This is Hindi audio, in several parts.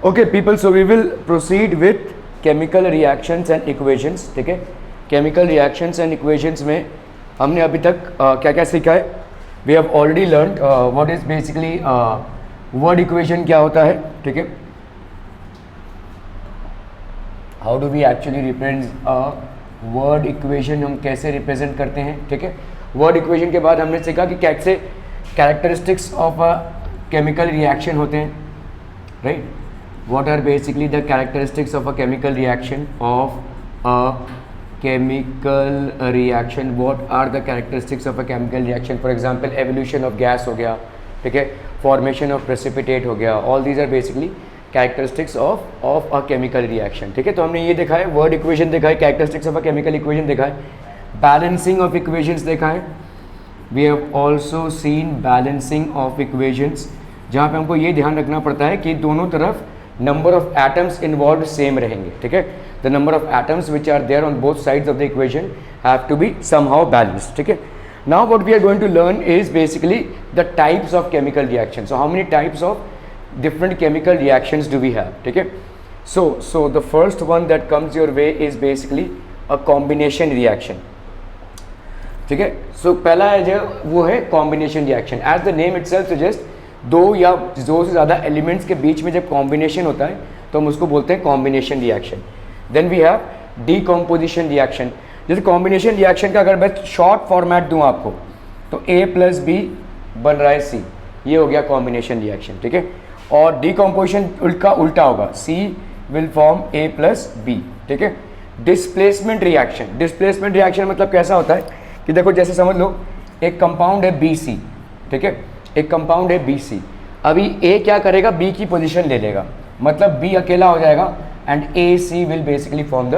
Okay people, so we will proceed with chemical reactions and equations. ठीक है, केमिकल रिएक्शंस एंड इक्वेशंस में हमने अभी तक क्या क्या सीखा है. We have already learn what is basically word equation क्या होता है. ठीक है, how do we actually represent word equation, हम कैसे रिप्रेजेंट करते हैं. ठीक है, वर्ड इक्वेशन के बाद हमने सीखा कि कैसे characteristics of a chemical reaction होते हैं. Right, what are basically the characteristics of a chemical reaction what are the characteristics of a chemical reaction. for example evolution of gas हो गया. ठीक है, formation of precipitate हो गया. all these are basically characteristics of a chemical reaction. ठीक है, तो हमने ये देखा है, word equation देखा है, characteristics of a chemical equation देखा है, balancing of equations देखा है. we have also seen balancing of equations, जहाँ पे हमको ये ध्यान रखना पड़ता है कि दोनों तरफ number of atoms involve same रहेंगे. ठीक है, the number of atoms which are there on both sides of the equation have to be somehow balanced. ठीक है, now what we are going to learn is basically the types of chemical reaction. So how many types of different chemical reactions do we have. ठीक है, so the first one that comes your way is basically a combination reaction. ठीक है, सो पहला है जो वो है combination reaction. As the name itself suggest, दो या दो से ज़्यादा एलिमेंट्स के बीच में जब कॉम्बिनेशन होता है तो हम उसको बोलते हैं combination reaction. Then we have decomposition reaction. जैसे कॉम्बिनेशन रिएक्शन का अगर मैं शॉर्ट फॉर्मेट दूं आपको तो A+B बन रहा है C, ये हो गया कॉम्बिनेशन रिएक्शन. ठीक है, और डीकम्पोजिशन का उल्टा होगा, C विल फॉर्म A+B. ठीक है, डिस्प्लेसमेंट रिएक्शन. डिस्प्लेसमेंट रिएक्शन मतलब कैसा होता है कि देखो, जैसे समझ लो एक कंपाउंड है BC. ठीक है, एक कंपाउंड है BC. अभी A क्या करेगा, B की पोजीशन ले लेगा, मतलब B अकेला हो जाएगा and AC will basically form the,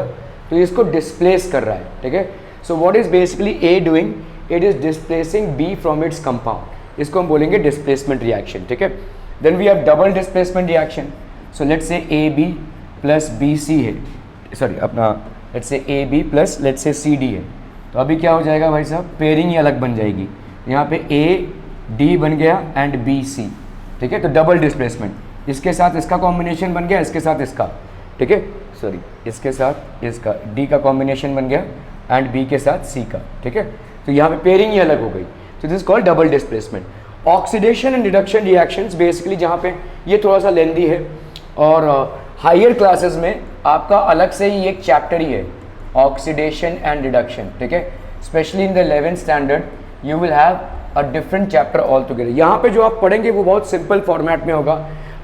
तो इसको डिस्प्लेस कर रहा है. ठीक है, so what is basically A doing, it is displacing B from its compound. इसको हम बोलेंगे डिस्प्लेसमेंट रिएक्शन. ठीक है, then we have double displacement reaction. So let's say AB plus BC है, सॉरी अपना let's say AB plus let's say CD है. तो अभी क्या हो जाएगा भाई साहब, पेयरिंग ही अलग बन जाएगी. यहाँ पे AD बन गया एंड BC. ठीक है, तो डबल डिस्प्लेसमेंट, इसके साथ इसका कॉम्बिनेशन बन गया, इसके साथ इसका. ठीक है, सॉरी इसके साथ इसका D का कॉम्बिनेशन बन गया एंड B के साथ C का. ठीक है, तो यहाँ पे पेयरिंग ही अलग हो गई. तो this is called double displacement. Oxidation and reduction reactions basically, जहाँ पे ये थोड़ा सा लेंदी है और हायर क्लासेस में आपका अलग से ही एक चैप्टर ही है, ऑक्सीडेशन एंड रिडक्शन. ठीक है, specially in the 11th standard you will have a different chapter all together. यहाँ पे जो आप पढ़ेंगे वो बहुत सिंपल फॉर्मेट में होगा,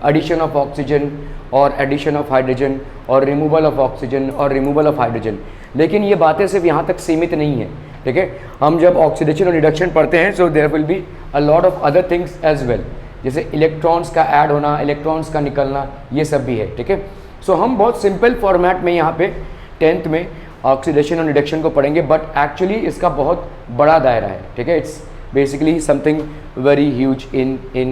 एडिशन ऑफ ऑक्सीजन और एडिशन ऑफ हाइड्रोजन और रिमूवल ऑफ ऑक्सीजन और रिमूवल ऑफ हाइड्रोजन. लेकिन ये बातें सिर्फ यहाँ तक सीमित नहीं है. ठीक है, हम जब ऑक्सीडेशन और रिडक्शन पढ़ते हैं so there will be a lot of other things as well, जैसे इलेक्ट्रॉन्स का ऐड होना, इलेक्ट्रॉन्स का निकलना, ये सब भी है. ठीक है, सो हम बहुत सिंपल फॉर्मेट में यहाँ पे 10th में ऑक्सीडेशन और रिडक्शन को पढ़ेंगे, बट एक्चुअली इसका बहुत बड़ा दायरा है. ठीक है, it's basically something very huge in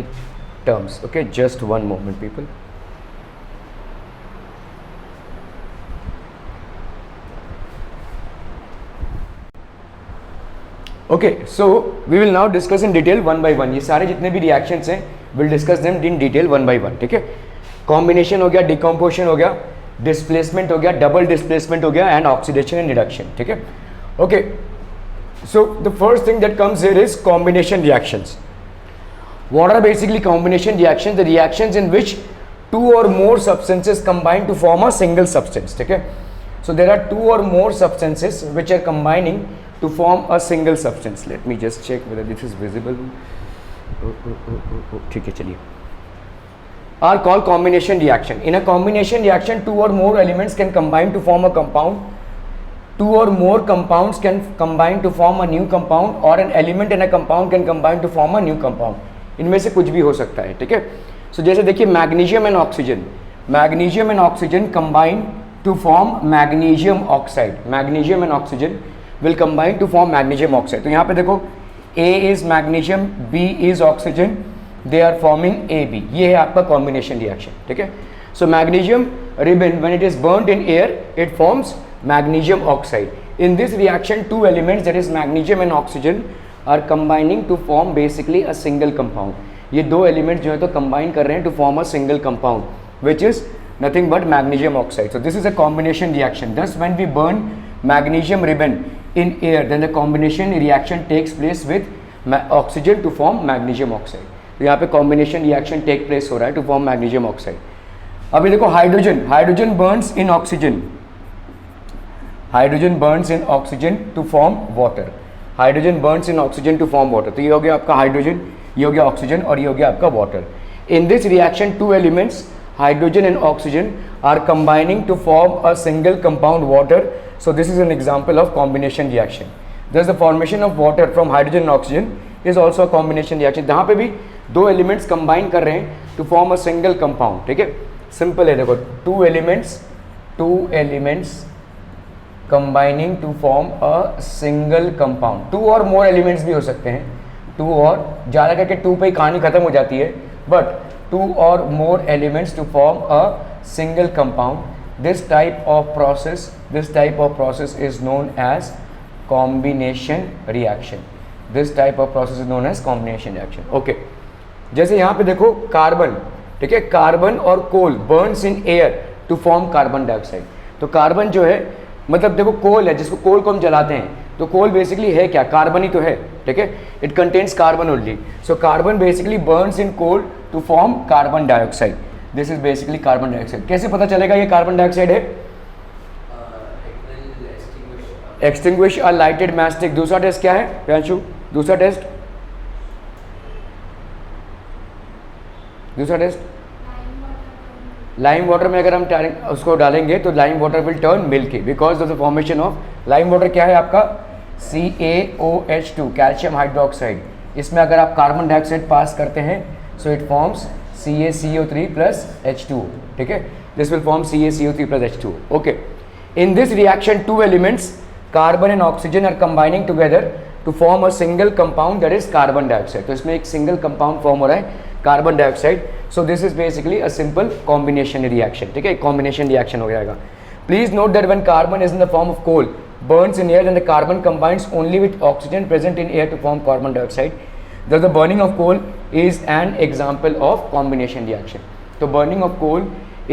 terms. Okay, just one moment people. Okay, so we will now discuss in detail one by one. ये सारे जितने भी reactions हैं we'll discuss them in detail one by one. ठीक है, combination हो गया, decomposition हो गया, displacement हो गया, double displacement हो गया and oxidation and reduction. ठीक है, okay. So the first thing that comes here is combination reactions. What are basically combination reactions? The reactions in which two or more substances combine to form a single substance. Okay, so there are two or more substances which are combining to form a single substance. Let me just check whether this is visible. ठीक है, चलिए. Are called combination reaction. In a combination reaction, two or more elements can combine to form a compound. Two or more compounds can combine to form a new compound, or an element in a compound can combine to form a new compound. इनमें से कुछ भी हो सकता है. ठीक है, सो जैसे देखिए magnesium and oxygen, magnesium and oxygen combine to form magnesium oxide. Magnesium and oxygen will combine to form magnesium oxide. तो यहाँ पे देखो A is magnesium, B is oxygen, they are forming AB. ये है आपका कॉम्बिनेशन रिएक्शन. ठीक है, so magnesium ribbon when it is burned in air it forms magnesium oxide. In this reaction, two elements, that is magnesium and oxygen, are combining to form basically a single compound. ये दो एलिमेंट जो है तो कंबाइन कर रहे हैं to form a single compound. which is nothing but magnesium oxide. So this is a combination reaction. Thus when we burn magnesium ribbon in air, then the combination reaction takes place with oxygen to form magnesium oxide. तो यहाँ पे combination reaction take place हो रहा है to form magnesium oxide. अभी देखो hydrogen burns in oxygen, hydrogen burns in oxygen to form water, hydrogen burns in oxygen to form water. तो ये हो गया आपका हाइड्रोजन, ये हो गया ऑक्सीजन और ये हो गया आपका water. In this reaction two elements hydrogen and oxygen are combining to form a single compound water. So this is an example of combination reaction. Thus the formation of water from hydrogen and oxygen is also a combination reaction. जहाँ पे भी दो एलिमेंट्स कंबाइन कर रहे हैं to form a single compound. ठीक है, सिंपल है. देखो two elements combining to form a single compound. Two और मोर एलिमेंट्स भी हो सकते हैं, टू और ज़्यादा करके टू पे ही कहानी खत्म हो जाती है, but two or more elements to form a single compound. This type of process is known as combination reaction. This type of process is known as combination reaction. Okay, जैसे यहाँ पे देखो कार्बन, ठीक है, कार्बन और कोल burns in air to form carbon dioxide. तो कार्बन जो है मतलब देखो कोल है, जिसको कोल को हम जलाते हैं, तो कोल बेसिकली है क्या, कार्बन ही तो है. ठीक है, it contains carbon only. So carbon basically burns in coal to form carbon dioxide. This is basically carbon dioxide. कैसे पता चलेगा ये कार्बन डाइऑक्साइड है? Extinguish a lighted matchstick. दूसरा टेस्ट क्या है प्रियांशु? दूसरा टेस्ट लाइम वाटर में अगर हम उसको डालेंगे तो lime water will turn milky because of the formation of lime water. क्या है आपका? CaOH2, calcium hydroxide. इसमें अगर आप कार्बन डाइऑक्साइड पास करते हैं so it forms CaCO3 plus H2O. ठीक है, this will form CaCO3 plus H2O. Okay, in this reaction two elements carbon and oxygen are combining together to form a single compound that is carbon dioxide. तो इसमें एक सिंगल कंपाउंड फॉर्म हो रहा है carbon dioxide. So this is basically a simple combination reaction. ठीक है, कॉम्बिनेशन रिएक्शन हो जाएगा. Please note that when carbon is in the form of coal burns in air and the carbon combines only with oxygen present in air to form carbon dioxide. Thus the burning of coal is an example of combination reaction. So burning of coal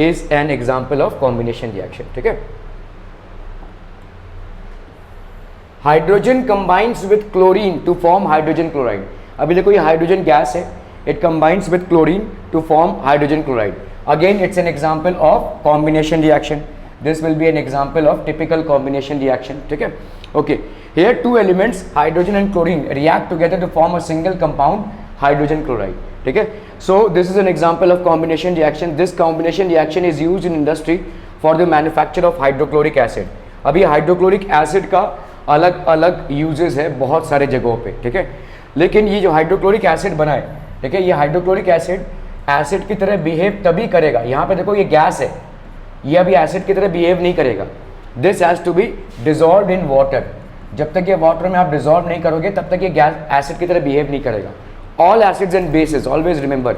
is an example of combination reaction. ठीक है. Hydrogen combines with chlorine to form hydrogen chloride. अभी देखो ये हाइड्रोजन गैस है, it combines with chlorine to form hydrogen chloride. Again it's an example of combination reaction. This will be an example of typical combination reaction. ठीक है. Okay, here two elements hydrogen and chlorine react together to form a single compound hydrogen chloride. ठीक है. So this is an example of combination reaction. This combination reaction is used in industry for the manufacture of hydrochloric acid. अभी हाइड्रोक्लोरिक एसिड का अलग अलग यूजेस है बहुत सारे जगहों पे. ठीक है, लेकिन ये जो हाइड्रोक्लोरिक एसिड बना है, ठीक है, ये हाइड्रोक्लोरिक एसिड की तरह बिहेव तभी करेगा. यहाँ पे देखो ये गैस है, ये अभी एसिड की तरह बिहेव नहीं करेगा. This has to be dissolve in water. जब तक ये वाटर में आप डिजॉल्व नहीं करोगे तब तक ये गैस एसिड की तरह बिहेव नहीं करेगा. All acids and bases, always remember,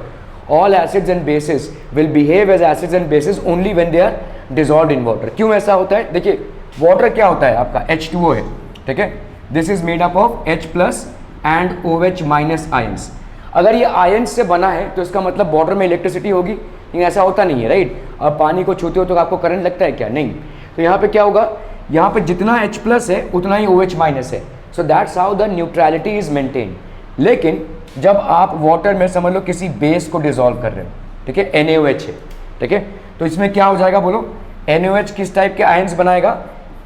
all acids and bases will behave as acids and bases only when they are dissolve in water. क्यों ऐसा होता है? देखिए वाटर क्या होता है आपका, H2O है. ठीक है, this is made up of H plus and OH minus ions. अगर ये आयंस से बना है तो इसका मतलब वाटर में इलेक्ट्रिसिटी होगी, लेकिन ऐसा होता नहीं है, राइट. अब पानी को छूते हो तो आपको करंट लगता है क्या? नहीं. तो यहाँ पे क्या होगा, यहाँ पे जितना H प्लस है उतना ही OH माइनस है. So that's how the neutrality is maintain. लेकिन जब आप वाटर में समझ लो किसी बेस को डिजॉल्व कर रहे हो, ठीक है, NaOH है, ठीक है, तो इसमें क्या हो जाएगा बोलो? NaOH किस टाइप के आयंस बनाएगा?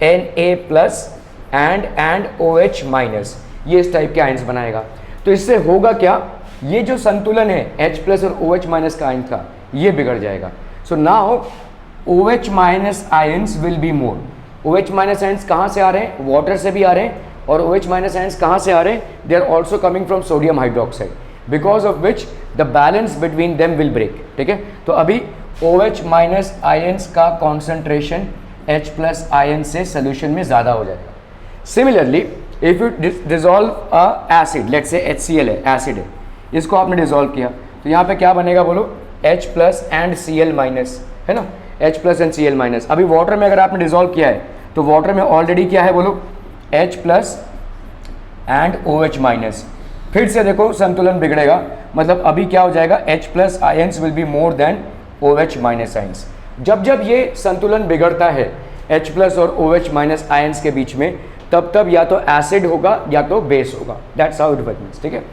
Na plus and OH minus, ये इस टाइप के आयंस बनाएगा. तो इससे होगा क्या, ये जो संतुलन है H प्लस और OH माइनस का आयन का, ये बिगड़ जाएगा. So now OH minus ions will be more. OH minus ions कहाँ से आ रहे हैं? वाटर से भी आ रहे हैं. और OH माइनस आयंस कहाँ से आ रहे हैं? They are also coming from sodium hydroxide, because of which the balance between them will break. ठीक है, तो अभी OH माइनस आयंस का कॉन्सेंट्रेशन H प्लस आयन से सोल्यूशन में ज़्यादा हो जाएगा. Similarly if you dissolve a acid, let's say HCl है, एसिड है, इसको आपने डिजॉल्व किया तो यहाँ पे क्या बनेगा बोलो? H plus and Cl minus, है ना, H plus and Cl minus. अभी वाटर में अगर आपने डिजॉल्व किया है तो वाटर में ऑलरेडी क्या है बोलो? H plus and OH minus. फिर से देखो संतुलन बिगड़ेगा, मतलब अभी क्या हो जाएगा? H plus ions will be more than OH minus ions. जब जब ये संतुलन बिगड़ता है H प्लस और OH माइनस आयंस के बीच में, तब तब या तो एसिड होगा या तो बेस होगा। दैट्स हाउ इट वर्क्स, ठीक है।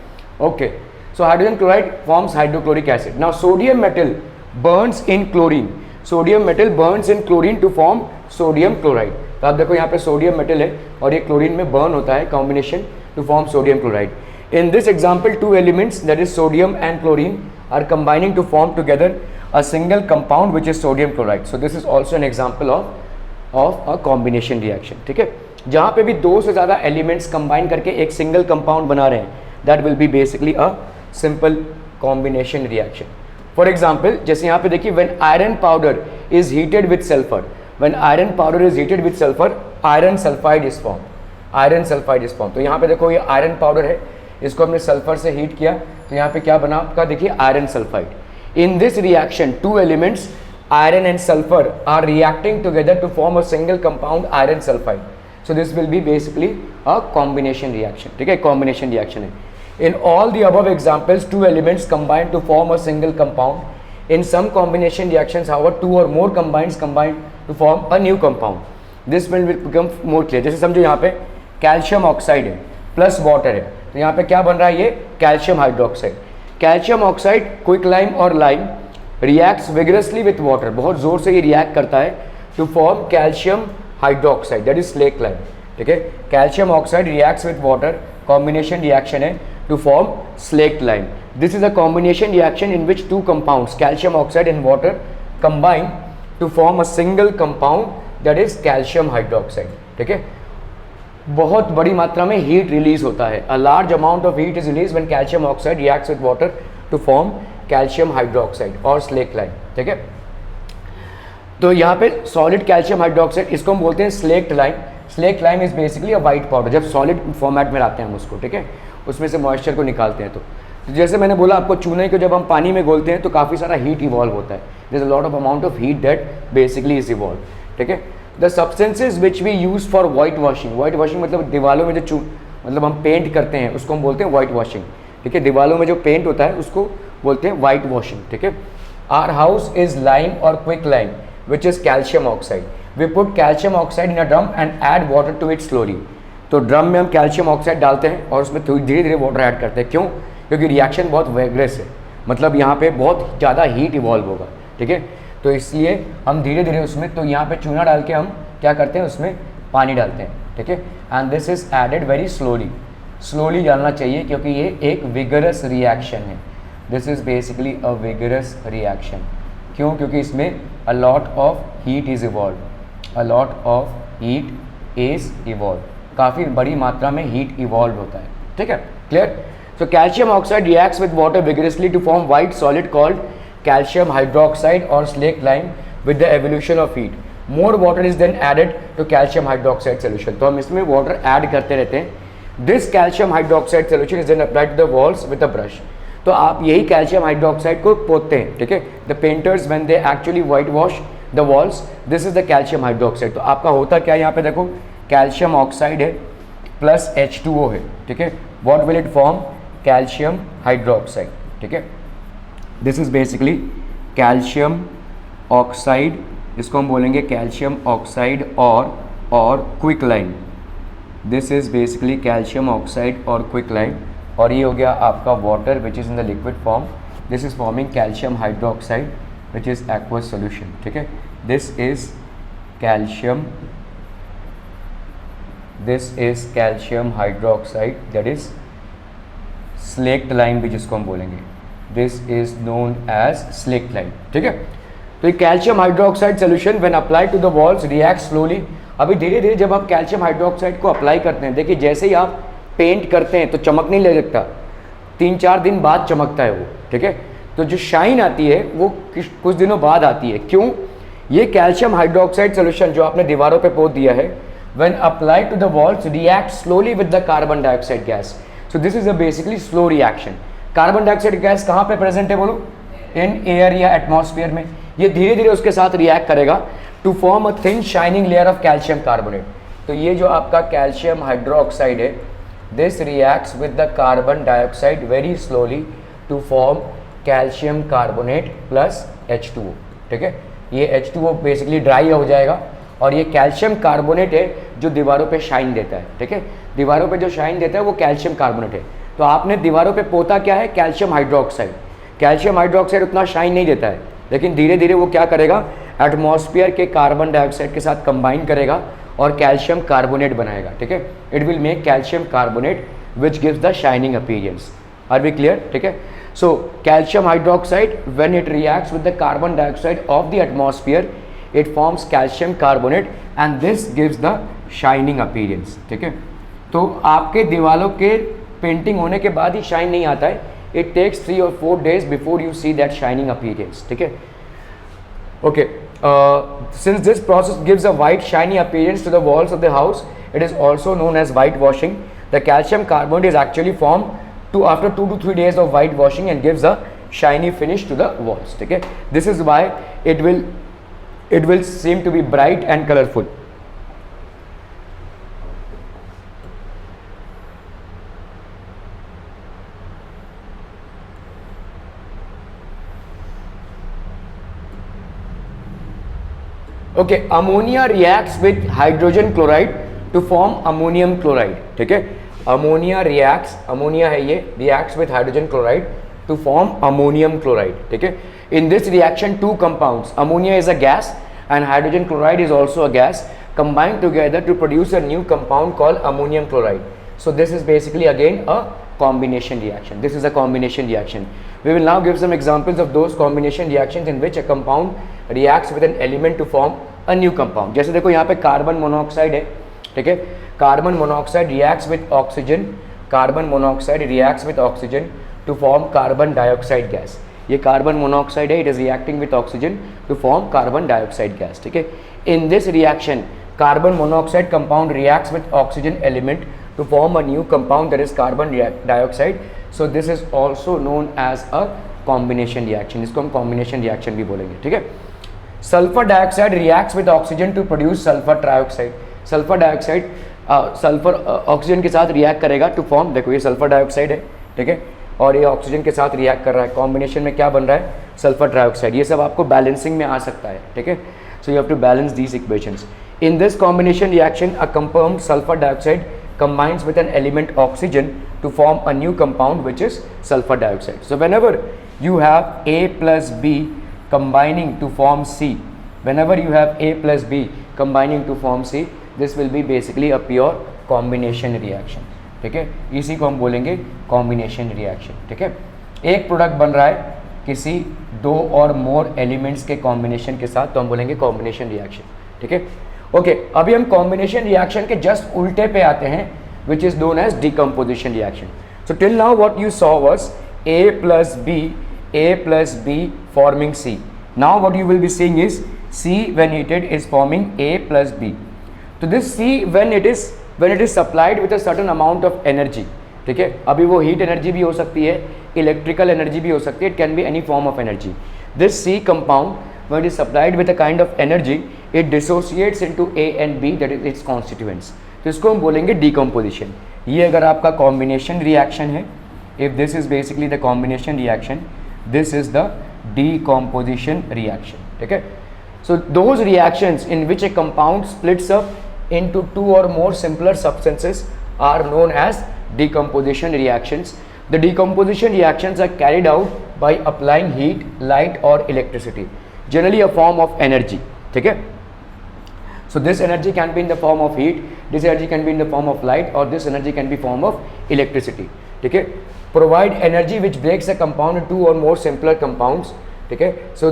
Okay, so hydrogen chloride forms hydrochloric acid. Now sodium metal burns in chlorine, sodium metal burns in chlorine to form sodium chloride. तो आप देखो यहाँ पे सोडियम मेटल है और ये क्लोरीन में बर्न होता है, combination to form sodium chloride. In this example, two elements, that is sodium and chlorine, are combining to form together a single compound which is sodium chloride. So this is also an example of a combination reaction, ठीक है। जहाँ पे भी दो से ज़्यादा elements combine करके एक single compound बना रहे हैं, that will be basically a simple combination reaction. For example, जैसे यहाँ पे देखिए, when iron powder is heated with sulfur, when iron powder is heated with sulfur, iron sulfide is formed. Iron sulfide is formed. तो यहाँ पे देखो ये iron powder है, इसको हमने सल्फर से हीट किया तो यहाँ पे क्या बना आपका, देखिए iron sulphide. In this reaction two elements iron and sulphur are reacting together to form a single compound iron sulphide. So this will be basically a combination reaction, ठीक है, कॉम्बिनेशन रिएक्शन है। In all the above examples two elements combine to form a single compound. In some combination reactions however two और more combines combine to form a new compound. This will become more clear. जैसे समझो यहाँ पे कैल्शियम ऑक्साइड है प्लस वाटर है, तो यहाँ पे क्या बन रहा है, ये calcium hydroxide. Calcium oxide quick lime और lime reacts vigorously with water, बहुत जोर से ये रिएक्ट करता है to form calcium hydroxide, that is slake lime, ठीक है। Calcium oxide reacts with water, combination reaction है to form slake lime. This is a combination reaction in which two compounds calcium oxide and water combine to form a single compound that is calcium hydroxide, ठीक है। बहुत बड़ी मात्रा में हीट रिलीज होता है, a large amount of heat is release when calcium oxide reacts with water to form calcium hydroxide और स्लेक लाइम, ठीक है। तो यहाँ पे सॉलिड कैल्शियम हाइड्रोक्साइड, इसको हम बोलते हैं slaked lime. Slaked lime is basically a white powder. जब सॉलिड फॉर्मेट में लाते हैं हम उसको, ठीक है, उसमें से मॉइस्चर को निकालते हैं। तो जैसे मैंने बोला आपको, चूने को जब हम पानी में घोलते हैं तो काफ़ी सारा हीट इवॉल्व होता है, there is a lot of amount of heat that basically is evolve, ठीक है। The substances which we use for white washing, white washing मतलब दीवारों में जो मतलब हम पेंट करते हैं उसको हम बोलते हैं वाइट वॉशिंग, ठीक है। दीवारों में जो पेंट होता है उसको बोलते हैं वाइट वॉशिंग, ठीक है। आवर हाउस इज लाइम और quick lime which is calcium oxide. We put calcium oxide in a drum and add water to it slowly. तो ड्रम में हम कैल्शियम ऑक्साइड डालते हैं और उसमें धीरे धीरे वाटर ऐड करते हैं। क्यों? क्योंकि रिएक्शन बहुत वेगरस है, मतलब यहाँ पे बहुत ज़्यादा हीट इवॉल्व होगा, ठीक है। तो इसलिए हम धीरे धीरे उसमें, तो यहाँ पे चूना डाल के हम क्या करते हैं, उसमें पानी डालते हैं, ठीक है। And this is added very slowly, slowly डालना चाहिए क्योंकि ये एक विगरस रिएक्शन है। This is basically a vigorous reaction. क्यों? क्योंकि इसमें a lot of heat is evolve, a lot of heat is evolve, काफ़ी बड़ी मात्रा में हीट इवॉल्व होता है, ठीक है। Clear? So calcium oxide reacts with water vigorously to form white solid called calcium hydroxide or slaked lime with the evolution of heat. More water is then added to calcium hydroxide solution. तो हम इसमें water add करते रहते हैं। This calcium hydroxide solution is then applied to the walls with a brush. तो आप यही calcium hydroxide को पोतते हैं, ठीक है। The painters when they actually whitewash the walls, this is the calcium hydroxide. तो आपका होता क्या है, यहाँ पे देखो calcium oxide है प्लस H2O है, ठीक है। What will it form? Calcium hydroxide, ठीक है। This is basically calcium oxide, इसको हम बोलेंगे कैल्शियम ऑक्साइड और quick lime. This is basically calcium oxide और क्विक लाइम, और ये हो गया आपका water which is in the liquid form. This is forming calcium hydroxide which is aqueous solution, ठीक है। This is calcium hydroxide that is slaked lime भी जिसको हम बोलेंगे, this is known as slaked lime, ठीक है। तो ये calcium hydroxide solution when applied to the walls react slowly. अभी धीरे धीरे जब आप कैल्शियम हाइड्रोक्साइड को अप्लाई करते हैं, देखिए जैसे ही आप पेंट करते हैं तो चमक नहीं लगता, 3-4 दिन बाद चमकता है वो, ठीक है। तो जो शाइन आती है वो कुछ दिनों बाद आती है। क्यों? ये कैल्शियम हाइड्रोक्साइड सोल्यूशन जो आपने दीवारों पे पोत दिया है, when applied to the walls react slowly with the carbon dioxide gas. So this is a basically slow reaction. Carbon dioxide gas कहाँ पे प्रेजेंट है बोलो? इन एयर या एटमॉस्फेयर में। ये धीरे धीरे उसके साथ रिएक्ट करेगा to form a thin shining layer of calcium carbonate. तो ये जो आपका कैल्शियम हाइड्रोक्साइड है, this reacts with the carbon dioxide very slowly to form calcium carbonate plus H2O, ठीक है। ये H2O बेसिकली ड्राई हो जाएगा और ये कैल्शियम कार्बोनेट है जो दीवारों पे शाइन देता है, ठीक है। दीवारों पे जो शाइन देता है वो कैल्शियम कार्बोनेट है। तो आपने दीवारों पे पोता क्या है, कैल्शियम हाइड्रोक्साइड। कैल्शियम हाइड्रोक्साइड उतना शाइन नहीं देता है, लेकिन धीरे धीरे वो क्या करेगा, एटमॉस्फेयर के कार्बन डाइऑक्साइड के साथ कंबाइन करेगा और कैल्शियम कार्बोनेट बनाएगा, ठीक है। It will make calcium carbonate which gives the shining appearance. Are we clear, ठीक है। So calcium hydroxide when it reacts with the carbon dioxide of the atmosphere it forms calcium carbonate and this gives the shining appearance, ठीक है। तो आपके दीवालों के पेंटिंग होने के बाद ही शाइन नहीं आता है, it takes 3 or 4 days before you see that shining appearance, ठीक है। Okay, since this process gives a white shiny appearance to the walls of the house, it is also known as whitewashing. The calcium carbonate is actually formed after 2 to 3 days of whitewashing and gives a shiny finish to the walls, ठीक है। This is why it will seem to be bright and colorful. Okay, ammonia reacts with hydrogen chloride to form ammonium chloride, ठीक है। ammonia है ये, reacts with hydrogen chloride to form ammonium chloride, ठीक है। In this reaction, 2 compounds, ammonia is a gas and hydrogen chloride is also a gas, combine together to produce a new compound called ammonium chloride. So this is basically again a combination reaction. This is a combination reaction. We will now give some examples of those combination reactions in which a compound reacts with an element to form a new compound. जैसे देखो यहाँ पे कार्बन मोनोऑक्साइड है, ठीक है। Carbon monoxide reacts with oxygen, carbon monoxide reacts with oxygen to form carbon dioxide gas. ये कार्बन मोनोऑक्साइड है, it is reacting with oxygen to form carbon dioxide gas, ठीक है। In this reaction carbon monoxide compound reacts with oxygen element to form a new compound that is carbon dioxide. So this is also known as a combination reaction, इसको हम कॉम्बिनेशन रिएक्शन भी बोलेंगे, ठीक है। Sulphur dioxide reacts with oxygen to produce sulphur trioxide. Sulphur dioxide sulphur oxygen के साथ रिएक्ट करेगा टू फॉर्म, देखो ये सल्फर डाइऑक्साइड है, ठीक है, और ये ऑक्सीजन के साथ रिएक्ट कर रहा है, कॉम्बिनेशन में क्या बन रहा है, सल्फर ट्राइऑक्साइड। ये सब आपको बैलेंसिंग में आ सकता है, ठीक है। So you have to balance these equations. In this combination reaction a compound sulphur dioxide combines with an element oxygen to form a new compound which is sulfur dioxide. So whenever you have A plus B combining to form C, whenever you have A plus B combining to form C, this will be basically a pure combination reaction, ठीक है। इसी को हम बोलेंगे कॉम्बिनेशन रिएक्शन, ठीक है। एक प्रोडक्ट बन रहा है किसी 2 और मोर एलिमेंट्स के कॉम्बिनेशन के साथ, तो हम बोलेंगे कॉम्बिनेशन रिएक्शन, ठीक है। ओके, अभी हम कॉम्बिनेशन रिएक्शन के जस्ट उल्टे पे आते हैं, which is known as decomposition reaction. So till now what you saw was A plus B forming C. Now what you will be seeing is C when heated is forming A plus B. So this C when it is supplied with a certain amount of energy, ठीक है। अभी वो हीट एनर्जी भी हो सकती है, इलेक्ट्रिकल एनर्जी भी हो सकती है, it can be any form of energy. This C compound when it is supplied with a kind of energy, it dissociates into A and B, that is its constituents. तो इसको हम बोलेंगे decomposition. ये अगर आपका combination reaction है, if this is basically the combination reaction, this is the decomposition reaction, ठीक है। So those reactions in which a compound splits up into 2 or more simpler substances are known as decomposition reactions. The decomposition reactions are carried out by applying heat, light or electricity, generally a form of energy, ठीक है। So this energy can be in the form of heat, this energy can be in the form of light, or this energy can be form of electricity, ठीक है। Provide energy which breaks a compound into 2 or more simpler compounds, ठीक है। So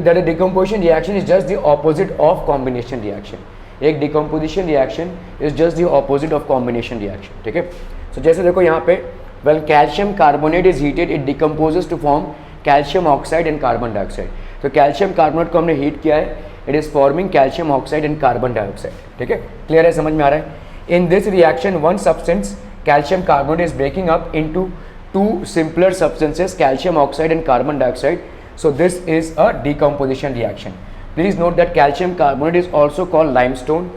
that a decomposition reaction is just the opposite of combination reaction. एक decomposition reaction is just the opposite of combination reaction, ठीक है। So जैसे देखो यहाँ पे when calcium carbonate is heated, it decomposes to form calcium oxide and carbon dioxide. तो कैल्शियम कार्बोनेट को हमने हीट किया है, it is forming calcium oxide and carbon dioxide, ठीक है। क्लियर है, समझ में आ रहा है। In this reaction one substance calcium carbonate is breaking up into 2 simpler substances calcium oxide and carbon dioxide. So this is a decomposition reaction. Please note that calcium carbonate is also called limestone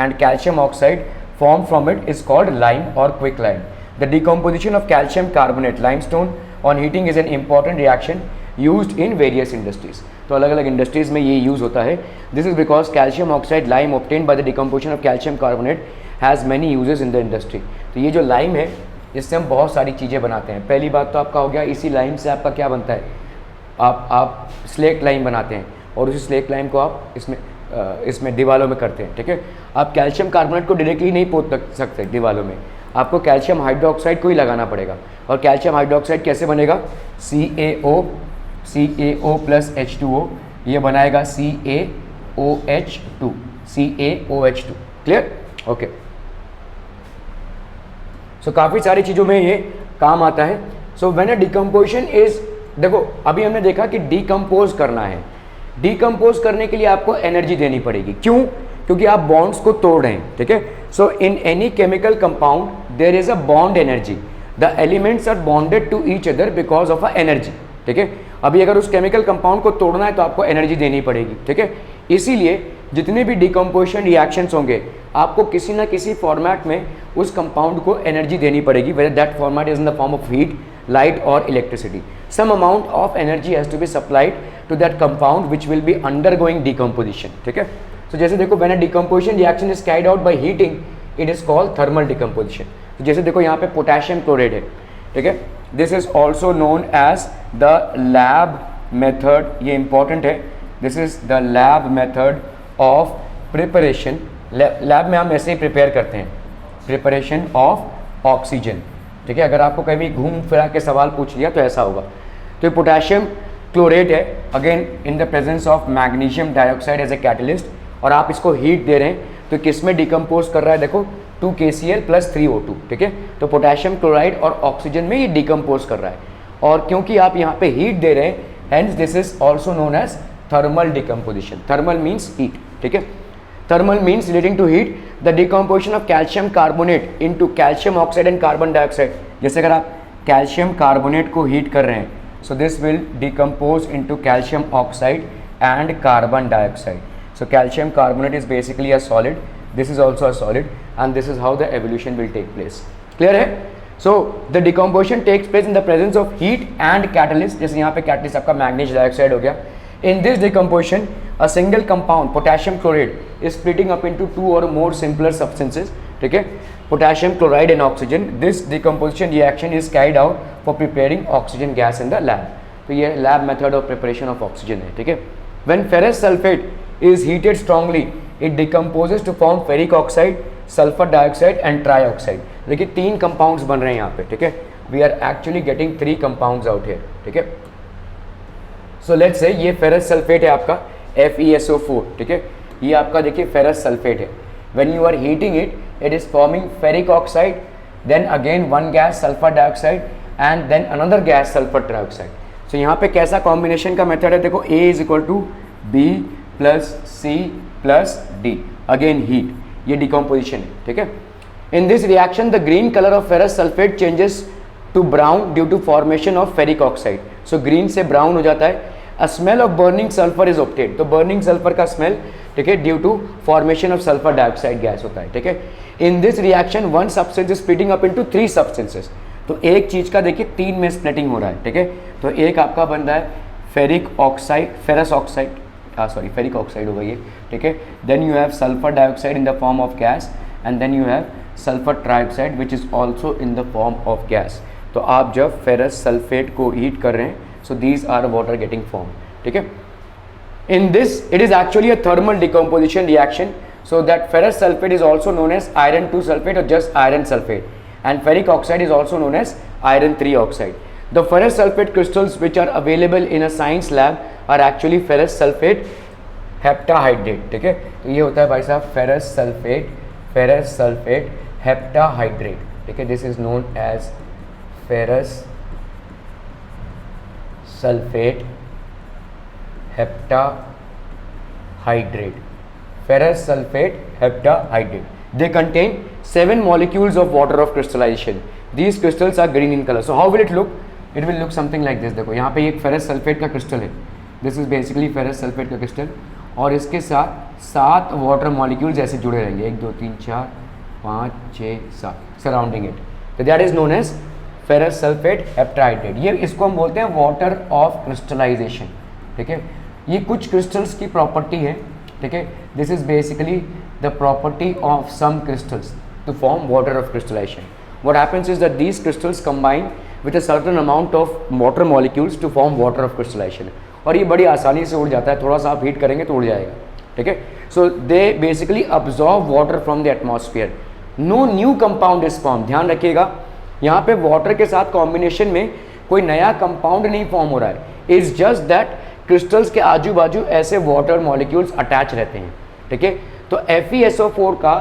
and calcium oxide formed from it is called lime or quicklime. The decomposition of calcium carbonate limestone on heating is an important reaction used in various industries. तो अलग अलग इंडस्ट्रीज में ये यूज़ होता है। This is because calcium oxide lime obtained by the decomposition of calcium carbonate has many uses in the industry. तो ये जो लाइम है इससे हम बहुत सारी चीज़ें बनाते हैं। पहली बात तो आपका हो गया, इसी लाइम से आपका क्या बनता है, आप स्लेट लाइम बनाते हैं और उसी स्लेट लाइम को आप इसमें दीवालों में करते हैं, ठीक है। आप कैल्शियम कार्बोनेट को डायरेक्टली नहीं पोत सकते दीवालों में, आपको कैल्शियम हाइड्रोक्साइड को ही लगाना पड़ेगा। और कैल्शियम हाइड्रोक्साइड कैसे बनेगा, CaO प्लस H2O, ये बनाएगा CaOH2, क्लियर, ओके। सो काफ़ी सारी चीज़ों में ये काम आता है। So when a decomposition is, देखो अभी हमने देखा कि डिकम्पोज करना है, डिकम्पोज करने के लिए आपको एनर्जी देनी पड़ेगी। क्यों, क्योंकि आप बॉन्ड्स को तोड़ रहे हैं, ठीक है। So in any chemical compound there is a bond energy, the elements are bonded to each other because of a energy, ठीक है। अभी अगर उस केमिकल कंपाउंड को तोड़ना है तो आपको एनर्जी देनी पड़ेगी, ठीक है। इसीलिए जितने भी डिकम्पोजिशन रिएक्शंस होंगे आपको किसी ना किसी फॉर्मेट में उस कंपाउंड को एनर्जी देनी पड़ेगी, whether that format is in the form of heat, light और electricity. Some amount of energy has to be supplied to that compound which will be undergoing decomposition, ठीक है। तो जैसे देखो when a decomposition reaction is carried out by heating it is called thermal decomposition. तो जैसे देखो यहाँ पे पोटेशियम क्लोराइड है, ठीक है, this is also known as the lab method, ये इंपॉर्टेंट है, this is the lab method of preparation. Lab में हम ऐसे ही प्रिपेयर करते हैं, प्रिपरेशन ऑफ ऑक्सीजन, ठीक है। अगर आपको कभी घूम फिरा के सवाल पूछ लिया तो ऐसा होगा। तो ये पोटेशियम क्लोरेट है, again in the presence of magnesium dioxide as a catalyst, और आप इसको हीट दे रहे हैं तो किस में डिकम्पोज कर रहा है, देखो 2KCl + 3O2, ठीक है। तो पोटेशियम क्लोराइड और ऑक्सीजन में ये डिकम्पोज कर रहा है, और क्योंकि आप यहाँ पे हीट दे रहे हैं, hence this is also known as thermal decomposition. Thermal means heat, ठीक है। Thermal means relating to heat the decomposition of calcium carbonate into calcium oxide and carbon dioxide. जैसे अगर आप कैल्शियम कार्बोनेट को हीट कर रहे हैं, सो this will decompose into calcium oxide and carbon dioxide. So calcium carbonate is basically a solid, this is also a solid, and this is how the evolution will take place. Clear है? So the decomposition takes place in the presence of heat and catalyst. जैसे यहाँ पे catalyst आपका मैग्नीशियम डाइऑक्साइड हो गया। In this decomposition, a single compound potassium chloride is splitting up into two or more simpler substances. ठीक है, potassium chloride and oxygen. This decomposition reaction is carried out for preparing oxygen gas in the lab. तो ये lab method of preparation of oxygen है, ठीक है। When ferrous sulfate is heated strongly, it decomposes to form ferric oxide, sulfur dioxide and trioxide। देखिए 3 कंपाउंड्स बन रहे हैं यहाँ पे, ठीक है। We are actually getting 3 compounds out here, ठीक है। सो लेट्स से ये फेरस सल्फेट है आपका FeSO4, ठीक है। ये आपका देखिए फेरस सल्फेट है। When you are heating it, it is forming ferric oxide, then again one gas sulphur dioxide and then another gas sulphur trioxide. So यहाँ पे कैसा कॉम्बिनेशन का मेथड है, देखो A = B + C + D, again heat, ये डिकम्पोजिशन है, ठीक है। In this reaction the green colour of ferrous sulphate changes to brown due to formation of ferric oxide. So green से ब्राउन हो जाता है। A smell of burning sulphur is obtained, तो बर्निंग सल्फर का स्मेल, ठीक है, due to formation of sulphur dioxide gas होता है, ठीक है। In this reaction one substance is splitting up into 3 substances. तो एक चीज का देखिए 3 में स्प्लिटिंग हो रहा है, ठीक है। तो एक आपका बन रहा है ferric oxide, ferrous oxide, ferric oxide होगा ये, ठीक है। Then you have sulphur dioxide in the form of gas, and then you have sulphur trioxide which is also in the form of gas. तो आप जब फेरस सल्फेट को हीट कर रहे हैं, so these are water getting form, ठीक है। In this it is actually a thermal decomposition reaction, so that ferrous sulphate is also known as iron 2 sulphate और just iron sulphate, and ferric oxide is also known as iron 3 oxide. The ferrous sulfate crystals which are available in a science lab are actually ferrous sulfate heptahydrate, ठीक है। तो ये होता है भाई साहब ferrous sulfate heptahydrate, ठीक है। This is known as ferrous sulfate heptahydrate, ferrous sulfate heptahydrate. They contain 7 molecules of water of crystallization. These crystals are green in color. So how will it look? It will look something like this। देखो यहाँ पे एक फेरस सल्फेट का क्रिस्टल है, this is basically ferrous sulphate का क्रिस्टल, और इसके साथ 7 वाटर मॉलिक्यूल्स ऐसे जुड़े रहेंगे, 1 2 3 4 5 6 7 सराउंडिंग इट। तो that is known as ferrous sulphate heptahydrate, ये इसको हम बोलते हैं वाटर ऑफ क्रिस्टलाइजेशन, ठीक है। ये कुछ क्रिस्टल्स की प्रॉपर्टी है, ठीक है। This is basically the property of some crystals to form water of crystallisation. What happens is that these crystals combine with a certain amount of water molecules to form water of crystallization. और ये बड़ी आसानी से उड़ जाता है, थोड़ा सा आप हीट करेंगे तो उड़ जाएगा, ठीक है. So they basically absorb water from the atmosphere. No new compound is form. ध्यान रखिएगा, यहाँ पे वाटर के साथ कॉम्बिनेशन में कोई नया कंपाउंड नहीं फॉर्म हो रहा है. इट्स जस्ट दैट क्रिस्टल्स के आजू बाजू ऐसे वाटर मॉलिक्यूल्स अटैच रहते हैं, ठीक है. तो FeSO4 का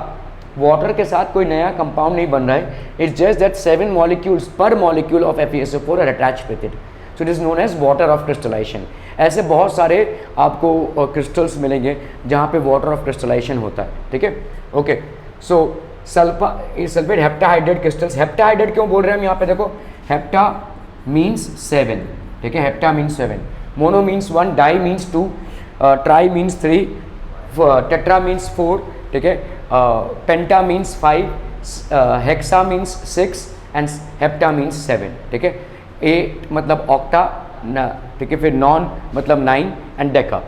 वाटर के साथ कोई नया कंपाउंड नहीं बन रहा है. It's just that 7 molecules per molecule of FeSO4 are attached with it. So it is known as water of crystallisation. ऐसे बहुत सारे आपको क्रिस्टल्स मिलेंगे जहाँ पे वाटर ऑफ क्रिस्टलाइजेशन होता है, ठीक है. ओके, सो सल्फेट हेप्टाहाइड्रेट क्रिस्टल्स. हेप्टाहाइड्रेट क्यों बोल रहे हैं हम यहाँ पे? देखो, हेप्टा मीन्स 7, ठीक है. Hepta means 7, mono means 1, di means 2, tri means 3, tetra means 4, ठीक है. Penta means 5, hexa means 6 and hepta means 7, ठीक है. 8 मतलब ऑक्टा, ठीक है. फिर नॉन मतलब 9 and Deka.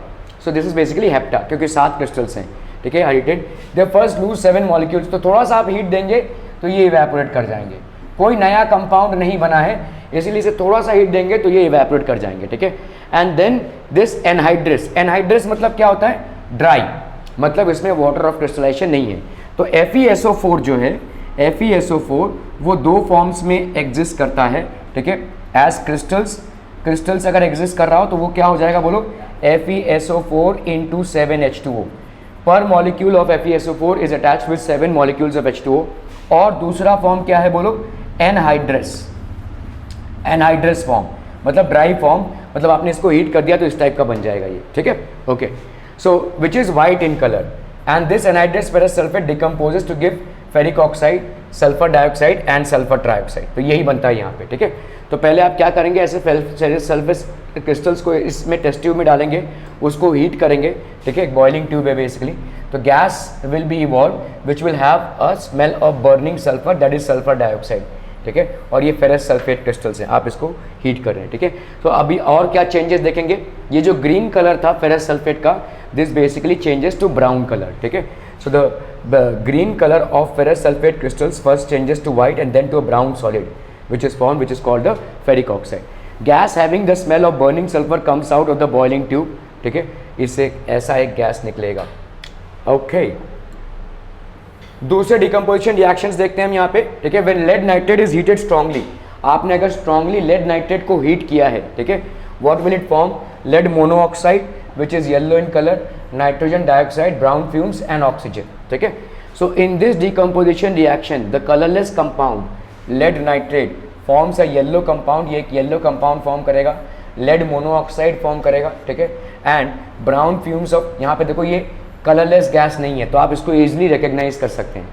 So this is basically hepta, क्योंकि 7 क्रिस्टल्स हैं, ठीक है. हाइटेड दे फर्स्ट लूज 7 मॉलिक्यूल्स. तो थोड़ा सा आप हीट देंगे तो ये इवेपोरेट कर जाएंगे. कोई नया कंपाउंड नहीं बना है, इसीलिए इसे थोड़ा सा हीट देंगे तो ये इवेपोरेट कर जाएंगे, ठीक है. And then this anhydrous. Anhydrous मतलब क्या होता है? ड्राई, मतलब इसमें वाटर ऑफ क्रिस्टलाइजेशन नहीं है. तो FeSO4 जो है, FeSO4 वो 2 फॉर्म्स में एग्जिस्ट करता है, ठीक है. एज क्रिस्टल्स अगर एग्जिस्ट कर रहा हो तो वो क्या हो जाएगा बोलो? FeSO4 into 7H2O. पर molecule of FeSO4 is attached with 7 molecules of H2O. और दूसरा फॉर्म क्या है बोलो? एनहाइड्रस. एनहाइड्रस फॉर्म मतलब ड्राई फॉर्म, मतलब आपने इसको हीट कर दिया तो इस टाइप का बन जाएगा ये, ठीक है. Okay, so which is white in colour and this anhydrous ferrous sulphate decomposes to give ferric oxide, sulphur dioxide and sulphur trioxide. तो यही बनता है यहाँ पे, ठीक है. तो पहले आप क्या करेंगे, ऐसे सल्फर क्रिस्टल्स को इसमें टेस्ट ट्यूब में डालेंगे, उसको हीट करेंगे, ठीक है. एक बॉइलिंग ट्यूब है बेसिकली. तो gas will be evolve which will have a smell of burning sulphur, that is sulphur dioxide, ठीक है. और ये फेरस सल्फेट क्रिस्टल्स हैं, आप इसको हीट कर रहे हैं, ठीक है. तो अभी और क्या चेंजेस देखेंगे? ये जो ग्रीन कलर था फेरस सल्फेट का, this basically changes to brown colour, ठीक है. So the green colour of ferrous sulphate crystals first changes to white and then to a brown solid which is formed, which is called the ferric oxide. Gas having the smell of burning sulfur comes out of the boiling tube, ठीक है. इससे ऐसा एक गैस निकलेगा. ओके, दूसरे डिकम्पोजिशन रिएक्शंस देखते हैं हम यहाँ पे, ठीक है. When lead nitrate is heated strongly, आपने अगर स्ट्रांगली लेड नाइट्रेट को हीट किया है, ठीक है, what will it form? Lead monoxide which is yellow in color, nitrogen dioxide, brown fumes and oxygen, ठीक है. So in this decomposition reaction the colorless compound lead nitrate forms a yellow compound. ये एक yellow compound form करेगा, lead monoxide form करेगा, ठीक है. and brown fumes of, यहाँ पे देखो ये colorless गैस नहीं है तो आप इसको easily recognize कर सकते हैं.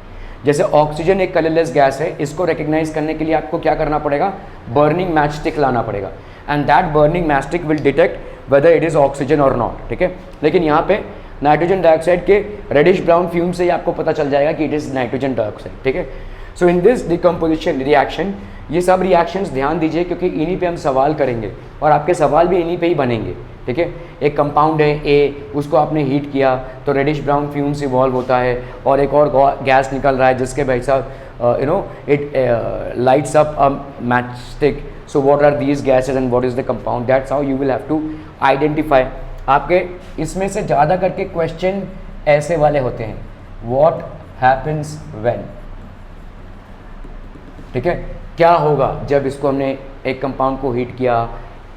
जैसे ऑक्सीजन एक कलरलेस गैस है, इसको रिकग्नाइज करने के लिए आपको क्या करना पड़ेगा? बर्निंग मैच स्टिक लाना पड़ेगा and that burning match stick will detect whether it is oxygen और नॉट, ठीक है. लेकिन यहाँ पे नाइट्रोजन डाइऑक्साइड के रेडिश ब्राउन फ्यूम से ही आपको पता चल जाएगा कि इट इज नाइट्रोजन डाइऑक्साइड, ठीक है. So in this decomposition reaction, ये सब रिएक्शंस ध्यान दीजिए क्योंकि इन्हीं पे हम सवाल करेंगे और आपके सवाल भी इन्हीं पे ही बनेंगे, ठीक है. एक कंपाउंड है A, उसको आपने हीट किया तो रेडिश ब्राउन फ्यूम्स इवॉल्व होता है और एक और गैस निकल रहा है जिसके भाई साहब you know it lights up a matchstick. So what are these gases and what is the compound? That's how you will have to identify. आपके इसमें से ज़्यादा करके क्वेश्चन ऐसे वाले होते हैं, व्हाट हैपन्स व्हेन, ठीक है. क्या होगा जब इसको हमने एक कंपाउंड को हीट किया?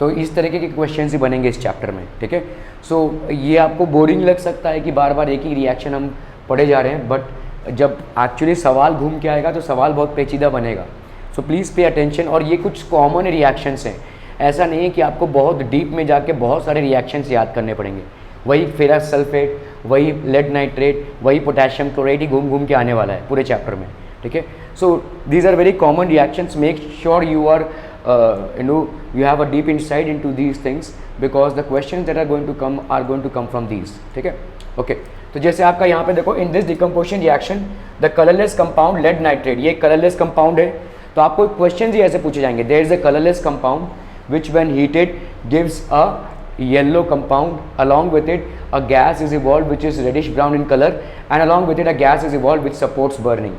तो इस तरीके के क्वेश्चंस ही बनेंगे इस चैप्टर में, ठीक है. सो ये आपको बोरिंग लग सकता है कि बार बार एक ही रिएक्शन हम पढ़े जा रहे हैं, बट जब एक्चुअली सवाल घूम के आएगा तो सवाल बहुत पेचीदा बनेगा. So please pay attention. और ये कुछ कॉमन रिएक्शंस हैं, ऐसा नहीं है कि आपको बहुत डीप में जाके बहुत सारे रिएक्शंस याद करने पड़ेंगे. वही फेरस सल्फेट, वही लेड नाइट्रेट, वही पोटेशियम क्लोराइड ही घूम घूम के आने वाला है पूरे चैप्टर में, ठीक है. So these are very common reactions. Make sure you are you have a deep insight into these things because the questions that are going to come from these, ठीक है. ओके, तो जैसे आपका यहाँ पे देखो, in this decomposition reaction the colourless compound lead nitrate, ये कलरलेस कंपाउंड है तो आपको क्वेश्चन ही ऐसे पूछे जाएंगे, there is a colourless compound which when heated gives a yellow compound, along with it a gas is evolved which is reddish brown in color, and along with it a gas is evolved which supports burning,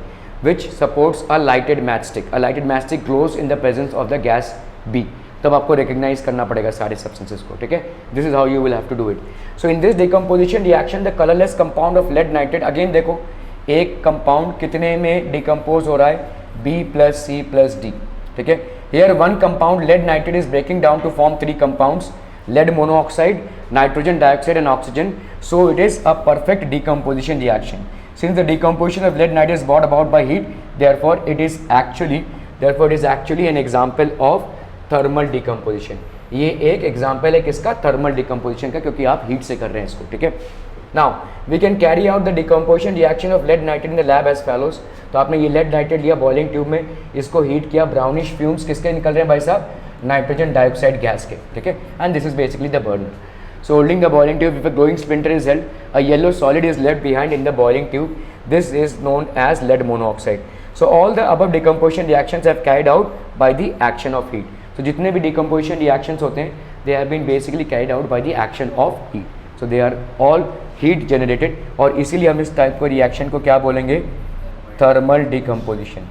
which supports a lighted matchstick. A lighted matchstick glows in the presence of the gas B. तब आपको recognize करना पड़ेगा सारे substances को, ठीक है. This is how you will have to do it. So in this decomposition reaction the colorless compound of lead nitrate, again देखो एक compound कितने में decompose हो रहा है, B plus C plus D, ठीक है. Here one compound lead nitrate is breaking down to form three compounds, lead monoxide, nitrogen dioxide and oxygen. So it is a perfect decomposition reaction. Since the decomposition of lead nitrate is brought about by heat, therefore it is actually an example of thermal decomposition. ये एक example है किसका, thermal decomposition का, क्योंकि आप heat से कर रहे हैं इसको, ठीक है. Now we can carry out the decomposition reaction of lead nitrate in the lab as follows. तो आपने ये lead nitrate लिया boiling tube में, इसको heat किया, brownish fumes किसके निकल रहे हैं भाई साहब, नाइट्रोजन डाइऑक्साइड गैस के, ठीक है. And this is basically the burner. So holding the boiling tube, if a glowing splinter is held, a yellow solid is left behind in the boiling tube. This is known as lead monoxide. So all the above decomposition reactions have carried out by the action of heat. तो जितने भी डिकम्पोजिशन रिएक्शंस होते हैं they have been basically carried out by the action of heat. So they are all heat generated, और इसीलिए हम इस टाइप को रिएक्शन को क्या बोलेंगे, thermal decomposition.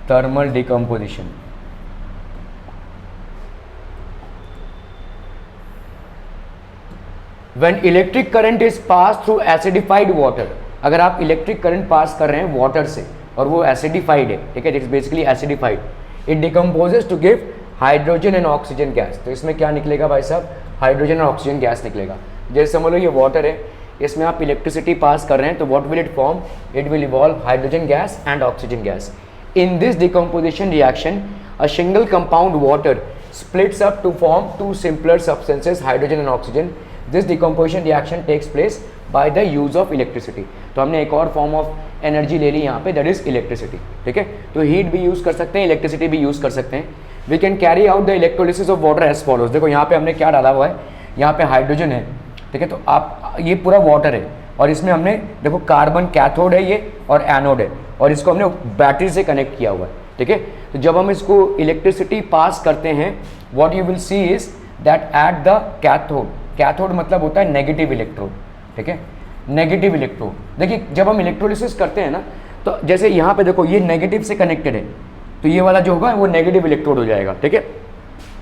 Thermal decomposition. When electric current is passed through acidified water, अगर आप इलेक्ट्रिक करंट पास कर रहे हैं वाटर से और वो एसिडिफाइड है, ठीक है, it's basically acidified, it decomposes to give hydrogen and oxygen gas. तो इसमें क्या निकलेगा भाई साहब, हाइड्रोजन और ऑक्सीजन गैस निकलेगा. जैसे समझ लो ये वाटर है, इसमें आप इलेक्ट्रिसिटी पास कर रहे हैं, तो what will it form, it will evolve hydrogen gas and oxygen gas. In this decomposition reaction a single compound water splits up to form two simpler substances, hydrogen and oxygen. This decomposition reaction takes place by the use of electricity. तो हमने एक और फॉर्म ऑफ एनर्जी ले ली यहाँ पे, दैट इज इलेक्ट्रिसिटी, ठीक है. तो हीट भी यूज़ कर सकते हैं, इलेक्ट्रिसिटी भी यूज़ कर सकते हैं. We can carry out the electrolysis of water as follows. देखो यहाँ पे हमने क्या डाला हुआ है, यहाँ पे हाइड्रोजन है, ठीक है. तो आप ये पूरा वाटर है और इसमें हमने देखो कार्बन कैथोड है ये और एनोड है, और इसको हमने बैटरी से कनेक्ट किया हुआ है, ठीक है. तो जब हम इसको इलेक्ट्रिसिटी पास करते हैं, what you will see is that at the cathode, cathode मतलब होता है नेगेटिव इलेक्ट्रोड, ठीक है, नेगेटिव इलेक्ट्रोड. देखिए जब हम इलेक्ट्रोलिसिस करते हैं ना, तो जैसे यहाँ पे देखो ये नेगेटिव से कनेक्टेड है, तो ये वाला जो होगा वो नेगेटिव इलेक्ट्रोड हो जाएगा, ठीक है.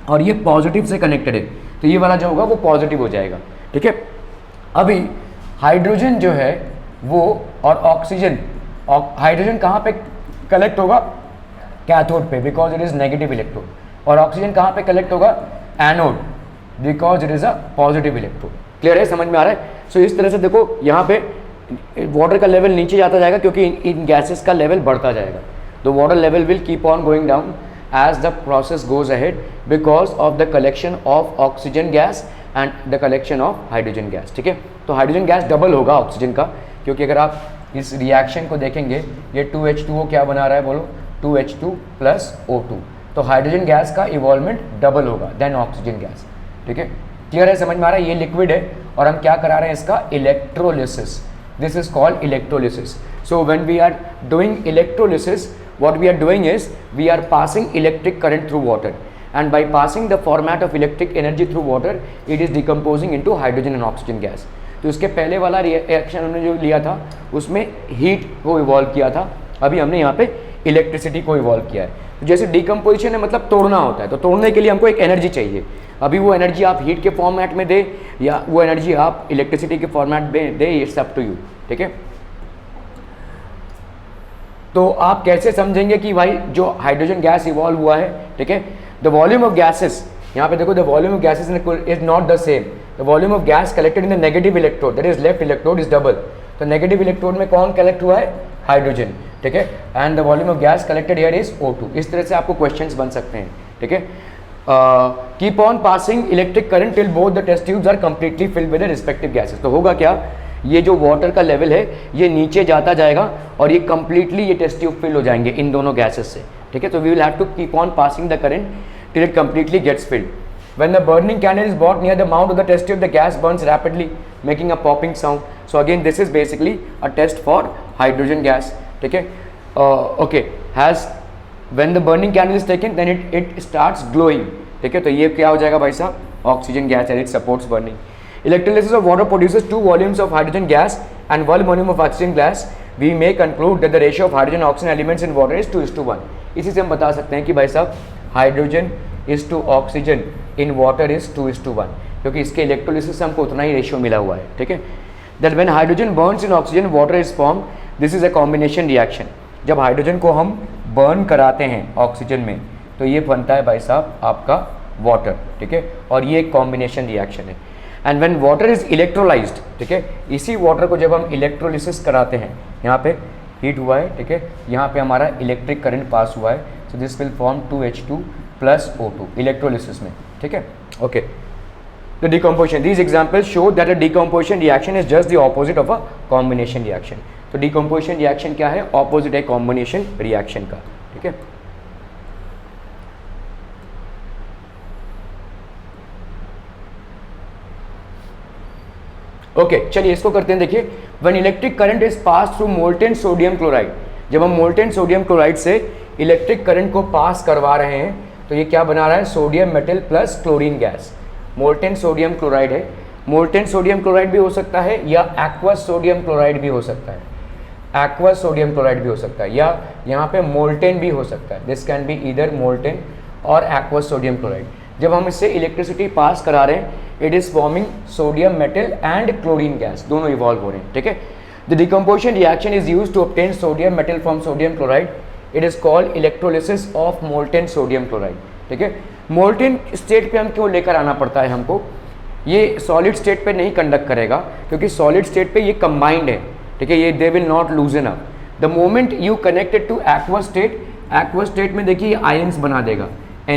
और ये पॉजिटिव से कनेक्टेड है, तो ये वाला जो होगा वो पॉजिटिव हो जाएगा, ठीक है. अभी हाइड्रोजन जो है वो और ऑक्सीजन, हाइड्रोजन कहाँ पे कलेक्ट होगा, कैथोड पे, because it is negative electrode. और ऑक्सीजन कहाँ पे कलेक्ट होगा, anode, because it is a positive electrode. Clear है, समझ में आ रहा है. सो इस तरह से देखो यहाँ पे वाटर का लेवल नीचे जाता जाएगा क्योंकि इन गैसेस का लेवल बढ़ता जाएगा. The water level will keep on going down as the process goes ahead because of the collection of oxygen gas and the collection of hydrogen gas, ठीक है. तो हाइड्रोजन गैस डबल होगा ऑक्सीजन का, क्योंकि अगर आप इस रिएक्शन को देखेंगे ये 2H2O क्या बना रहा है बोलो, 2H2 प्लस O2. तो हाइड्रोजन गैस का इवॉल्वमेंट डबल होगा देन ऑक्सीजन गैस, ठीक है. क्लियर है, समझ में आ रहा है. ये लिक्विड है और हम क्या करा रहे हैं इसका, electrolysis. This is called electrolysis. So when we are doing electrolysis, what we are doing is we are passing electric current through water, and by passing the format of electric energy through water it is decomposing into hydrogen and oxygen gas. तो उसके पहले वाला रिएक्शन हमने जो लिया था उसमें हीट को इवॉल्व किया था, अभी हमने यहाँ पे इलेक्ट्रिसिटी को इवॉल्व किया है. तो जैसे डिकम्पोजिशन है मतलब तोड़ना होता है, तो तोड़ने के लिए हमको एक एनर्जी चाहिए. अभी वो एनर्जी आप हीट के फॉर्मेट में दे या वो एनर्जी आप इलेक्ट्रिसिटी के फॉर्मेट में दे, इट्स अप टू यू, ठीक है. तो आप कैसे समझेंगे कि भाई जो हाइड्रोजन गैस इवॉल्व हुआ है, ठीक है, द वॉल्यूम ऑफ गैसेस, यहाँ पे देखो the volume of gases is not the same. The volume of gas collected in the negative electrode, that is left electrode, is double. तो नेगेटिव इलेक्ट्रोड में कौन कलेक्ट हुआ है, हाइड्रोजन, ठीक है. And the volume of gas collected here is O2. इस तरह से आपको क्वेश्चंस बन सकते हैं, ठीक है. Keep on passing electric current till both the test tubes are completely filled with the respective gases. तो होगा क्या, ये जो वाटर का लेवल है ये नीचे जाता जाएगा और ये कंप्लीटली ये टेस्ट ट्यूब फिल हो जाएंगे इन दोनों गैसेस से, ठीक है. तो we will have to keep on passing the current till it completely gets filled. When the burning candle is brought near the mouth of the test tube the gas burns rapidly making a popping sound. So again this is basically a test for hydrogen gas, ठीक है. Okay has when the burning candle is taken then it starts glowing, ठीक है। तो ये क्या हो जाएगा भाई साहब, oxygen gas and it supports burning. Electrolysis of water produces 2 volumes of hydrogen gas and 1 volume of oxygen gas. We may conclude that the ratio of hydrogen oxygen elements in water is 2:1। इसी से हम बता सकते हैं कि भाई साहब hydrogen is to oxygen in water is 2:1, क्योंकि इसके इलेक्ट्रोलिसिस से हमको उतना ही रेशियो मिला हुआ है, ठीक है। That when hydrogen burns in oxygen water is form, this is a combination reaction. जब हाइड्रोजन को हम बर्न कराते हैं ऑक्सीजन में तो ये बनता है भाई साहब आपका वाटर, ठीक है, और ये एक कॉम्बिनेशन रिएक्शन है। And when water is electrolysed, ठीक है, इसी वाटर को जब हम इलेक्ट्रोलिसिस कराते हैं, यहाँ पे हीट हुआ है, ठीक है, यहाँ पे हमारा इलेक्ट्रिक करंट पास हुआ है, so this will form 2H2 plus O2 electrolysis में, ठीक है। Okay, the decomposition, these examples show that a decomposition reaction is just the opposite of a combination reaction. तो डिकम्पोजिशन रिएक्शन क्या है, ऑपोजिट है कॉम्बिनेशन रिएक्शन का, ठीक है। ओके चलिए इसको करते हैं। देखिए, when electric current is pass through molten sodium chloride, जब हम मोल्टेन सोडियम क्लोराइड से इलेक्ट्रिक करंट को पास करवा रहे हैं तो ये क्या बना रहा है, sodium metal plus chlorine gas. Molten sodium chloride है, मोल्टेन सोडियम क्लोराइड भी हो सकता है या एक्वस सोडियम क्लोराइड भी हो सकता है, एक्वस सोडियम क्लोराइड भी हो सकता है, या यहाँ पे मोल्टेन भी हो सकता है। This can be either molten और एक्वस सोडियम क्लोराइड। जब हम इससे इलेक्ट्रिसिटी पास करा रहे हैं, it is forming sodium metal and chlorine gas, दोनों इवॉल्व हो रहे हैं, ठीक है। The decomposition reaction is used to obtain sodium metal from sodium chloride. It is called electrolysis of molten sodium chloride, ठीक है। मोल्टेन स्टेट पे हम क्यों लेकर आना पड़ता है हमको, ये सॉलिड स्टेट पे नहीं कंडक्ट करेगा क्योंकि सॉलिड स्टेट पे ये कंबाइंड है, ठीक है, ये they will not लूजन up. The moment you connected two aqueous state, aqueous state में देखिए ये आयंस बना देगा Na+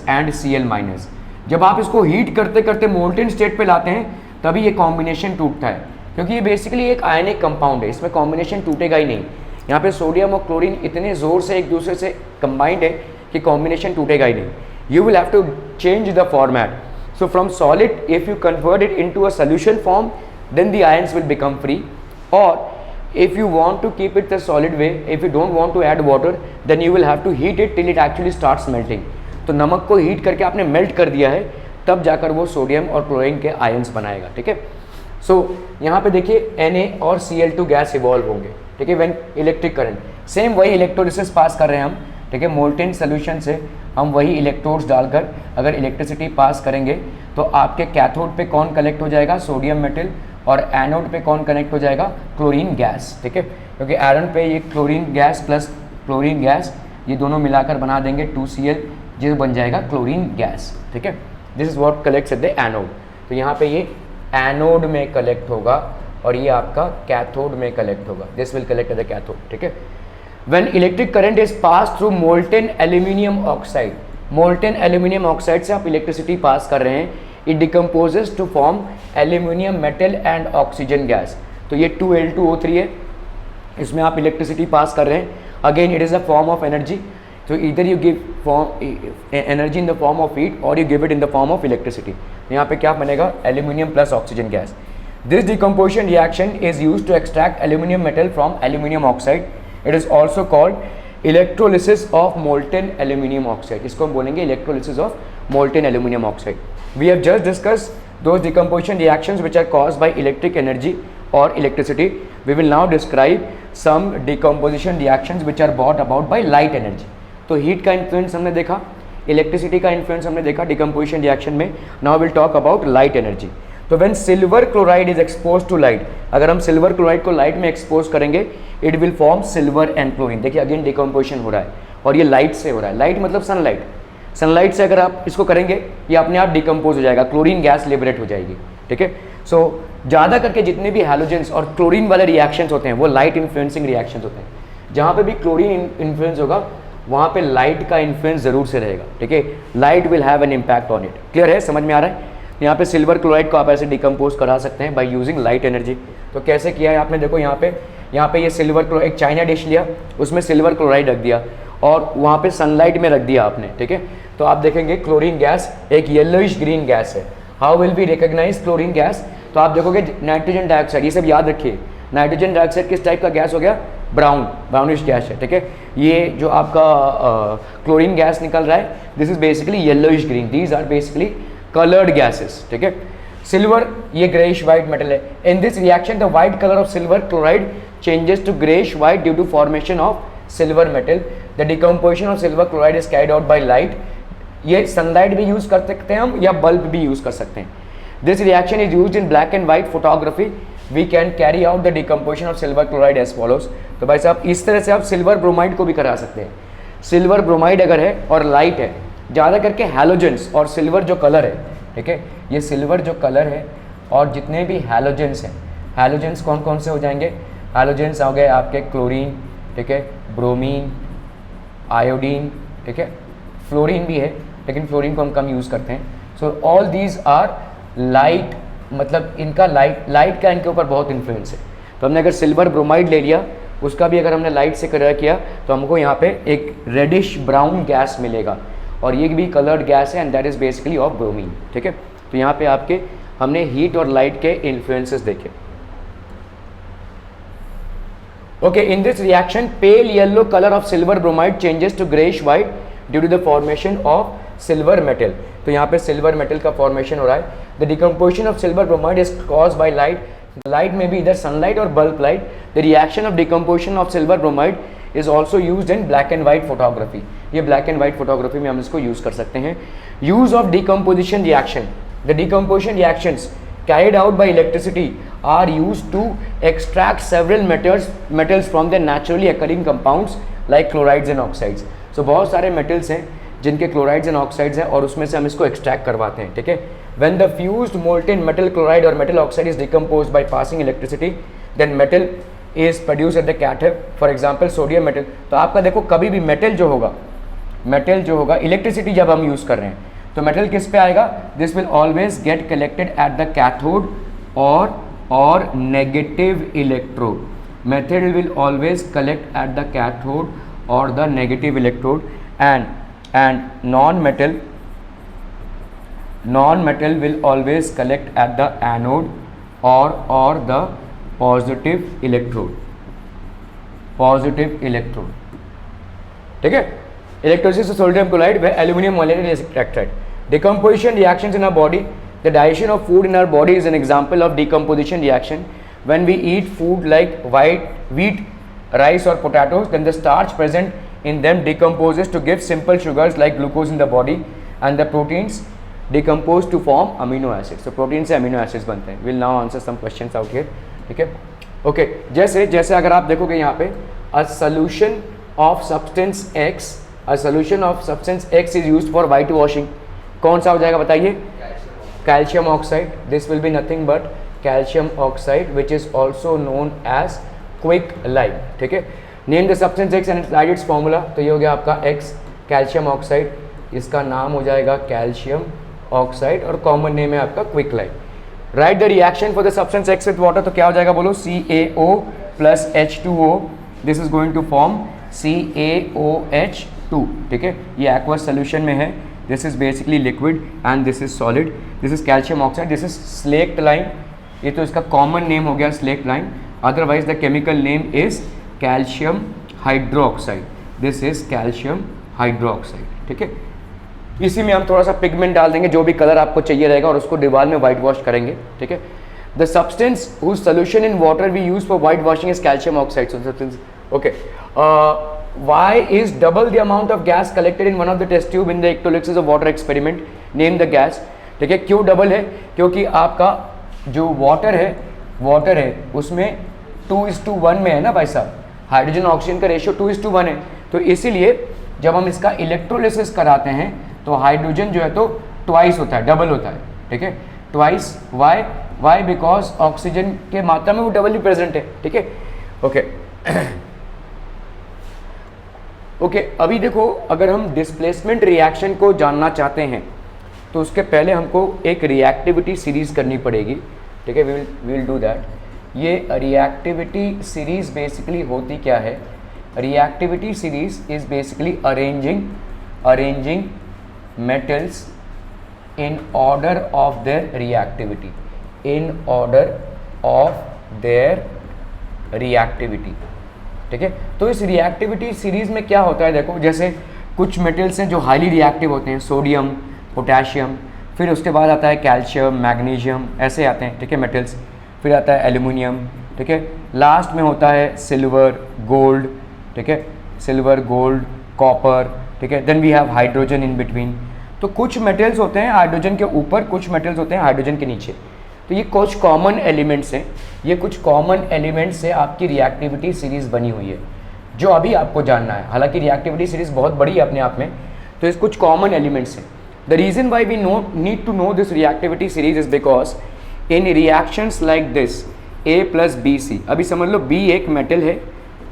एंड Cl-। जब आप इसको हीट करते करते मोल्टेन स्टेट पे लाते हैं तभी ये कॉम्बिनेशन टूटता है, क्योंकि ये बेसिकली एक आयनिक कंपाउंड है, इसमें कॉम्बिनेशन टूटेगा ही नहीं। यहाँ पे सोडियम और क्लोरीन इतने ज़ोर से एक दूसरे से कंबाइंड है कि कॉम्बिनेशन टूटेगा ही नहीं। You will have to change the format, so from solid if you convert it into a solution form then the ions will become free, और if you want to keep it the solid way, if you don't want to add water then you will have to heat it till it actually starts melting। तो नमक को हीट करके आपने मेल्ट कर दिया है तब जाकर वो सोडियम और क्लोरीन के आयंस बनाएगा, ठीक है। सो यहाँ पे देखिए Na और Cl2 गैस इवॉल्व होंगे, ठीक है, व्हेन इलेक्ट्रिक करंट, सेम वही इलेक्ट्रोलिसिस पास कर रहे हैं हम, ठीक है, मोल्टेन सोल्यूशन से हम वही इलेक्ट्रोड्स डालकर अगर इलेक्ट्रिसिटी पास करेंगे तो आपके कैथोड पे कौन कलेक्ट हो जाएगा, सोडियम मेटल, और एनोड पे कौन कनेक्ट हो जाएगा, क्लोरीन गैस, ठीक है, क्योंकि आयरन पे ये chlorine gas plus chlorine gas ये दोनों मिलाकर बना देंगे 2Cl, जिस बन जाएगा क्लोरीन गैस, ठीक है। This is what collects eight the anode. तो यहाँ पे ये एनोड में कलेक्ट होगा और ये आपका कैथोड में कलेक्ट होगा, this will collect at the cathode, ठीक है। When electric current is pass through molten aluminium oxide, molten aluminium oxide से आप इलेक्ट्रिसिटी पास कर रहे हैं, it decomposes to form aluminium metal and oxygen gas. तो ये 2L2O3 है, इसमें आप इलेक्ट्रिसिटी पास कर रहे हैं, again it is a form of energy, तो इधर you give form energy in the form of heat और you give it in the form of electricity. यहाँ पे क्या बनेगा, aluminium plus oxygen gas. This decomposition reaction is use to extract aluminium metal from aluminium oxide. It is also called electrolysis of molten aluminium oxide, इसको हम बोलेंगे electrolysis of molten aluminium oxide. We have just discussed those decomposition reactions which are caused by electric energy or electricity. We will now describe some decomposition reactions which are brought about by light energy. तो heat का influence हमने देखा, electricity का influence हमने देखा decomposition reaction में। Now we'll talk about light energy. तो when silver chloride is exposed to light, अगर हम silver chloride को light में expose करेंगे, it will form silver and chlorine। देखिए again decomposition हो रहा है और ये light से हो रहा है, light मतलब sunlight, सनलाइट से अगर आप इसको करेंगे ये अपने आप डिकम्पोज हो जाएगा, क्लोरीन गैस लिबरेट हो जाएगी, ठीक है। सो ज़्यादा करके जितने भी हैलोजेंस और क्लोरीन वाले रिएक्शंस होते हैं वो लाइट इन्फ्लुएंसिंग रिएक्शंस होते हैं। जहाँ पे भी क्लोरीन इन्फ्लुएंस होगा वहाँ पे लाइट का इन्फ्लुएंस ज़रूर से रहेगा, ठीक है, light will have an impact on it. Clear है, समझ में आ रहा है। यहाँ पे सिल्वर क्लोराइड को आप ऐसे डिकम्पोज करा सकते हैं बाई यूजिंग लाइट एनर्जी। तो कैसे किया है आपने, देखो यहाँ पे ये सिल्वर क्लोराइड, एक चाइना डिश लिया उसमें सिल्वर क्लोराइड रख दिया और वहाँ पे सनलाइट में रख दिया आपने, ठीक है। तो आप देखेंगे क्लोरीन गैस एक येलोइश ग्रीन गैस है। How will be recognise chlorine gas, तो आप देखोगे नाइट्रोजन डाइऑक्साइड, ये सब याद रखिए, नाइट्रोजन डाइऑक्साइड किस टाइप का गैस हो गया, ब्राउनिश गैस है, ठीक है। ये जो आपका क्लोरीन गैस निकल रहा है, this is basically yellowish green, these are basically coloured gases, ठीक है। सिल्वर ये ग्रेइश वाइट मेटल है। In this reaction the white colour of silver chloride changes to greyish white due to formation of silver metal. The decomposition of silver chloride is carried out by light. ये सनलाइट भी यूज कर सकते हैं हम, या बल्ब भी यूज कर सकते हैं। This reaction is used in black and white photography. We can carry out the decomposition of silver chloride as follows. तो भाई साहब इस तरह से आप सिल्वर ब्रोमाइड को भी करा सकते हैं। सिल्वर ब्रोमाइड अगर है और लाइट है, ज़्यादा करके हैलोजेंस और सिल्वर जो कलर है, ठीक है, ये सिल्वर जो कलर है और जितने भी हैलोजेंस हैं, हैलोजेंस कौन कौन से हो जाएंगे, हैलोजेंस हो गए आपके क्लोरीन, ठीक है, ब्रोमीन, आयोडीन, ठीक है, फ्लोरीन भी है लेकिन फ्लोरीन को हम कम यूज़ करते हैं। So all these are light, मतलब इनका लाइट का इनके ऊपर बहुत इन्फ्लुएंस है। तो हमने अगर सिल्वर ब्रोमाइड ले लिया, उसका भी अगर हमने लाइट से कलर किया तो हमको यहाँ पे एक रेडिश ब्राउन गैस मिलेगा, और ये भी कलर्ड गैस है and that is basically of bromine, ठीक है। तो यहाँ पे आपके हमने हीट और लाइट के इन्फ्लुएंसेस देखे। Okay, in this reaction pale yellow colour of silver bromide changes to greyish white due to the formation of silver metal. तो यहाँ पे सिल्वर मेटल का फॉर्मेशन हो रहा है। The decomposition of silver bromide is caused by light. Light में भी इधर सनलाइट और bulb light. The reaction of decomposition of silver bromide is also used in black and white photography. ये ब्लैक एंड व्हाइट फोटोग्राफी में हम इसको यूज कर सकते हैं। Use of decomposition reaction. The decomposition reactions carried out by electricity are used to extract several metals from their naturally occurring compounds like chlorides and oxides. So बहुत सारे metals हैं जिनके chlorides and oxides हैं और उसमें से हम इसको extract करवाते हैं, ठीक है। When the fused molten metal chloride or metal oxide is decomposed by passing electricity, then metal is produced at the cathode. For example, sodium metal. तो आपका देखो कभी भी metal जो होगा इलेक्ट्रिसिटी जब हम यूज़ कर रहे हैं तो मेटल किस पे आएगा, this will always get collected at the cathode और negative electrode. Metal will always collect at the cathode और the negative electrode and non metal will always collect at the anode और द पॉजिटिव इलेक्ट्रोड, ठीक है। Electrolysis of sodium chloride where aluminum molecule is extracted. Decomposition reactions in our body. The digestion of food in our body is an example of decomposition reaction. When we eat food like wheat, rice or potatoes, then the starch present in them decomposes to give simple sugars like glucose in the body, and the proteins decompose to form amino acids. So protein से amino acids बनते हैं. We'll now answer some questions out here. ठीक है? Okay. जैसे अगर आप देखोगे यहाँ पे a solution of substance X is used for white washing. कौन सा हो जाएगा बताइए, calcium oxide. This will be nothing but calcium oxide which is also known as quicklime, ठीक है। Name the substance X and write its formula. तो ये हो गया आपका X कैल्शियम ऑक्साइड, इसका नाम हो जाएगा कैल्शियम ऑक्साइड और कॉमन नेम है आपका quick lime. Write the reaction for the substance X with water. तो क्या हो जाएगा बोलो, CaO plus H2O. This is going to form CaOH2, ठीक है। ये एक्वस सोल्यूशन में है. This is basically liquid and this is solid. This is calcium oxide, this is slaked lime. ये तो इसका कॉमन नेम हो गया slaked lime. Otherwise the chemical name is calcium hydroxide. This is calcium hydroxide, ठीक है। इसी में हम थोड़ा सा पिगमेंट डाल देंगे, जो भी कलर आपको चाहिए रहेगा, और उसको दीवार में वाइट वॉश करेंगे, ठीक है। The substance whose solution in water we use for white washing is calcium oxide. Okay, why is double the amount of gas collected in one of the test tube in the electrolysis of water experiment? Name the gas. ठीक है, क्यों डबल है? क्योंकि आपका जो वाटर है उसमें 2:1 में है ना भाई साहब. हाइड्रोजन ऑक्सीजन का रेशियो 2:1 है. तो इसीलिए जब हम इसका इलेक्ट्रोलिसिस कराते हैं तो हाइड्रोजन जो है तो ट्वाइस होता है, डबल होता है, ठीक है, ट्वाइस. वाई बिकॉज ऑक्सीजन के मात्रा में वो डबल ही प्रेजेंट है, ठीक है. ओके, अभी देखो, अगर हम डिस्प्लेसमेंट रिएक्शन को जानना चाहते हैं तो उसके पहले हमको एक रिएक्टिविटी सीरीज करनी पड़ेगी, ठीक है. We will do that. ये रिएक्टिविटी सीरीज बेसिकली होती क्या है? Reactivity series is basically arranging metals in order of their reactivity, ठीक है। तो इस रिएक्टिविटी सीरीज़ में क्या होता है, देखो जैसे कुछ मेटल्स हैं जो हाईली रिएक्टिव होते हैं, सोडियम, पोटेशियम, फिर उसके बाद आता है कैल्शियम, मैग्नीशियम, ऐसे आते हैं, ठीक है, मेटल्स। फिर आता है एल्यूमिनियम, ठीक है। लास्ट में होता है सिल्वर, गोल्ड, ठीक है, सिल्वर, गोल्ड, कॉपर, ठीक है। Then we have hydrogen in between. तो कुछ मेटल्स होते हैं हाइड्रोजन के ऊपर, कुछ मेटल्स होते हैं हाइड्रोजन के नीचे। तो ये कुछ कॉमन एलिमेंट्स हैं, ये कुछ कॉमन एलिमेंट्स से आपकी रिएक्टिविटी सीरीज़ बनी हुई है जो अभी आपको जानना है। हालांकि रिएक्टिविटी सीरीज़ बहुत बड़ी है अपने आप में, तो इस कुछ कॉमन एलिमेंट्स हैं। The reason why we need to know this reactivity series is because in reactions like this A plus B C, अभी समझ लो B एक मेटल है,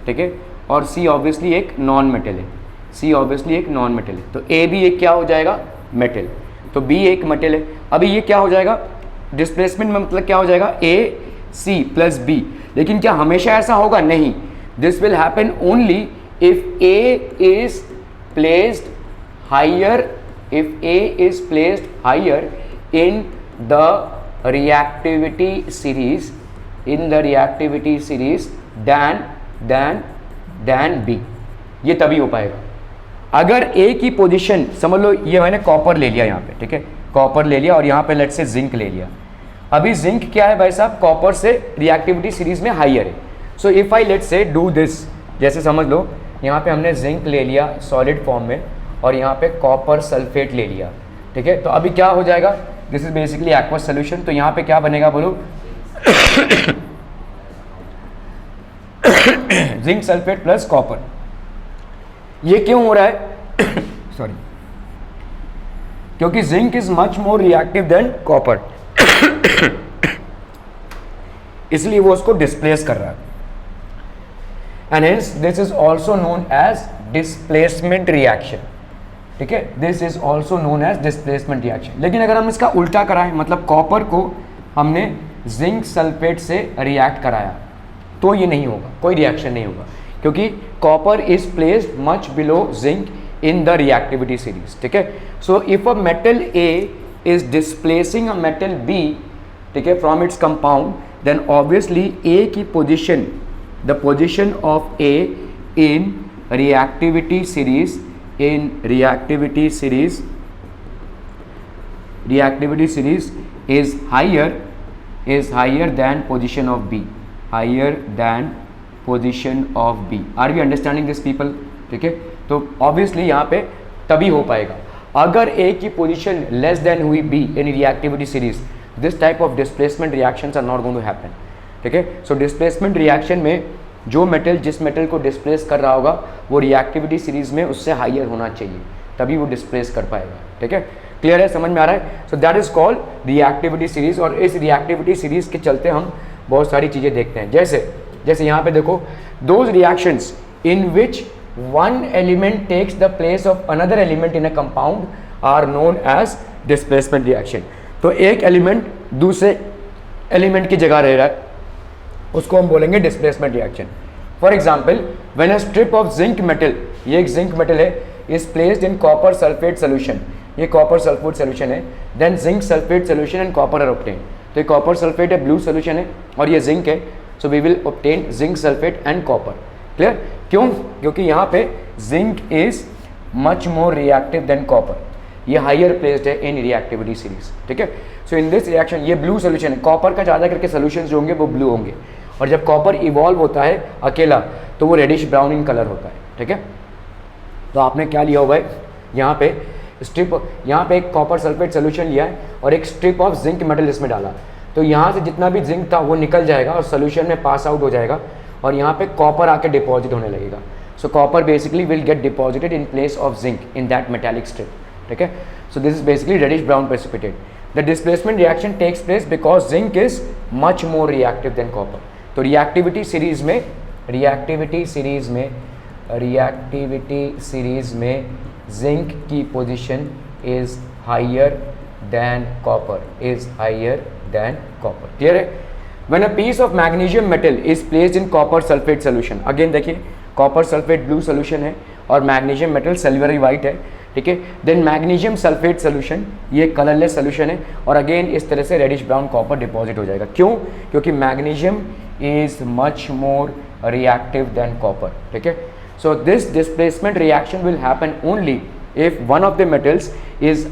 ठीक है, और C ऑब्वियसली एक नॉन मेटल है, C ऑब्वियसली एक नॉन मेटल है। तो A भी एक क्या हो जाएगा, मेटल, तो B एक मेटल है। अभी ये क्या हो जाएगा, डिस्प्लेसमेंट में मतलब क्या हो जाएगा, A C प्लस B। लेकिन क्या हमेशा ऐसा होगा, नहीं। This will happen only if A is placed higher, if A is placed higher in the reactivity series, than B, ये तभी हो पाएगा। अगर A की पोजीशन समझ लो, ये मैंने कॉपर ले लिया यहाँ पे, ठीक है, कॉपर ले लिया और यहाँ पे लेट्स से जिंक ले लिया। अभी जिंक क्या है भाई साहब, कॉपर से रिएक्टिविटी सीरीज में हाइयर है। So if I let's say do this, जैसे समझ लो यहाँ पे हमने जिंक ले लिया सॉलिड फॉर्म में और यहाँ पे कॉपर सल्फेट ले लिया, ठीक है। तो अभी क्या हो जाएगा, this is basically aqueous solution. तो यहाँ पे क्या बनेगा बोलो, जिंक सल्फेट प्लस कॉपर। ये क्यों हो रहा है सॉरी, क्योंकि zinc is much more reactive than copper, इसलिए वो उसको डिस्प्लेस कर रहा है। And hence this is also known as displacement reaction, ठीक है, this is also known as displacement reaction. लेकिन अगर हम इसका उल्टा कराएं, मतलब कॉपर को हमने जिंक सल्फेट से रिएक्ट कराया, तो ये नहीं होगा, कोई रिएक्शन नहीं होगा, क्योंकि copper is placed much below zinc in the reactivity series, ठीक है। So if a metal A is displacing a metal B, ठीक है, from its compound, then obviously A की position, the position of A in reactivity series, reactivity series is higher than position of B, higher than position of B. Are we understanding this people? ठीक है, तो obviously यहाँ पे तभी हो पाएगा अगर A की पोजीशन लेस देन हुई B in reactivity series, this type of displacement reactions are not going to happen, ठीक है। सो डिस्प्लेसमेंट रिएक्शन में जो मेटल जिस मेटल को डिस्प्लेस कर रहा होगा वो रिएक्टिविटी सीरीज में उससे हाइयर होना चाहिए, तभी वो डिस्प्लेस कर पाएगा, ठीक है। क्लियर है, समझ में आ रहा है। So that is called reactivity series. और इस रिएक्टिविटी सीरीज के चलते हम बहुत सारी चीज़ें देखते हैं, जैसे यहाँ पे देखो, those reactions in which one element takes the place of another element in a compound are known as displacement reaction. तो एक एलिमेंट दूसरे एलिमेंट की जगह रह रहा है, उसको हम बोलेंगे displacement reaction. For example, when a strip of zinc metal, ये एक जिंक मेटल है, is placed in copper sulphate solution, ये कॉपर सल्फेट सोल्यूशन है, then zinc sulphate solution and copper are obtain. तो ये कॉपर सल्फेट है, ब्लू सोल्यूशन है, और ये जिंक है, so we will obtain zinc sulphate and copper. Clear, क्यों, क्योंकि यहाँ पे zinc is much more reactive than copper, ये हाइयर प्लेस्ड है इन रिएक्टिविटी सीरीज, ठीक है। सो इन दिस रिएक्शन, ये ब्लू सोल्यूशन है, कॉपर का ज़्यादा करके सोल्यूशन जो होंगे वो ब्लू होंगे, और जब कॉपर इवॉल्व होता है अकेला तो वो रेडिश ब्राउन इन कलर होता है, ठीक है। तो आपने क्या लिया हुआ है, यहाँ पे स्ट्रिप, यहाँ पे एक कॉपर सल्फेट सोल्यूशन लिया है और एक स्ट्रिप ऑफ जिंक मेटल इसमें डाला, तो यहाँ से जितना भी जिंक था वो निकल जाएगा और सोल्यूशन में पास आउट हो जाएगा, और यहाँ पे कॉपर आके डिपॉजिट होने लगेगा। So copper basically will get deposited in place of zinc in that metallic strip, ठीक है। So this is basically reddish brown precipitate. The displacement reaction takes place because zinc is much more reactive than copper. तो रिएक्टिविटी सीरीज में जिंक की position is higher than copper, clear है। When a piece of magnesium metal is placed in copper sulphate solution, again देखिए कॉपर सल्फेट ब्लू सोल्यूशन है और मैग्नीशियम मेटल सिल्वरी वाइट है, ठीक है। देन मैग्नीशियम सल्फेट सोल्यूशन, ये कलरलेस सोल्यूशन है, और अगेन इस तरह से रेडिश ब्राउन कॉपर डिपॉजिट हो जाएगा। क्यों, क्योंकि magnesium is much more reactive than copper. ठीक है, so this displacement reaction will happen only if one of the metals is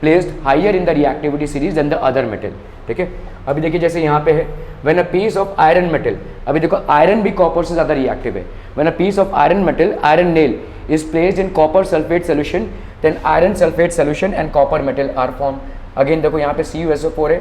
placed higher in the reactivity series than the other metal. ठीक है, अभी देखिए जैसे यहाँ पे है when a piece of iron metal, अभी देखो आयरन भी कॉपर से ज़्यादा रिएक्टिव है. when a piece of iron metal, iron nail is placed in copper sulfate solution, then iron sulfate solution and copper metal are formed. Again देखो यहाँ पे CuSO4 है,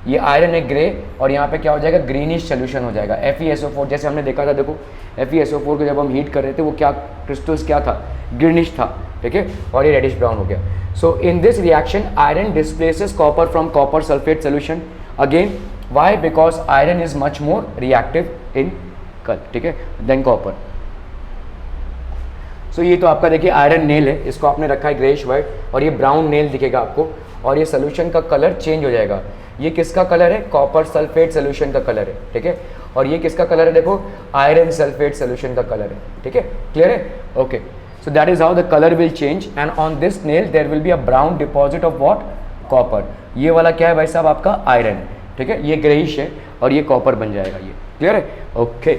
ये आयरन है ग्रे, और यहाँ पे क्या हो जाएगा, ग्रीनिश सोल्यूशन हो जाएगा. FeSO4 जैसे हमने देखा था, देखो FeSO4 को जब हम हीट कर रहे थे वो क्या क्रिस्टल्स क्या था, ग्रीनिश था. ठीक है, और ये रेडिश ब्राउन हो गया. So in this reaction iron displaces copper from copper sulphate solution. Again why, because iron is much more reactive in कल, ठीक है, देन कॉपर. सो ये तो आपका देखिए आयरन नेल है, इसको आपने रखा है ग्रेइश वाइट, और ये ब्राउन नेल दिखेगा आपको, और ये सोल्यूशन का कलर चेंज हो जाएगा. ये किसका कलर है, कॉपर सल्फेट सोल्यूशन का कलर है. ठीक है, और ये किसका कलर है, देखो आयरन सल्फेट सोल्यूशन का कलर है. ठीक है, क्लियर है, okay. So that is how the color will change, and on this nail there will be a brown deposit of what, copper. ये वाला क्या है भाई साहब, आपका आयरन. ठीक है, ये ग्रेइश है और ये कॉपर बन जाएगा. ये क्लियर है, okay.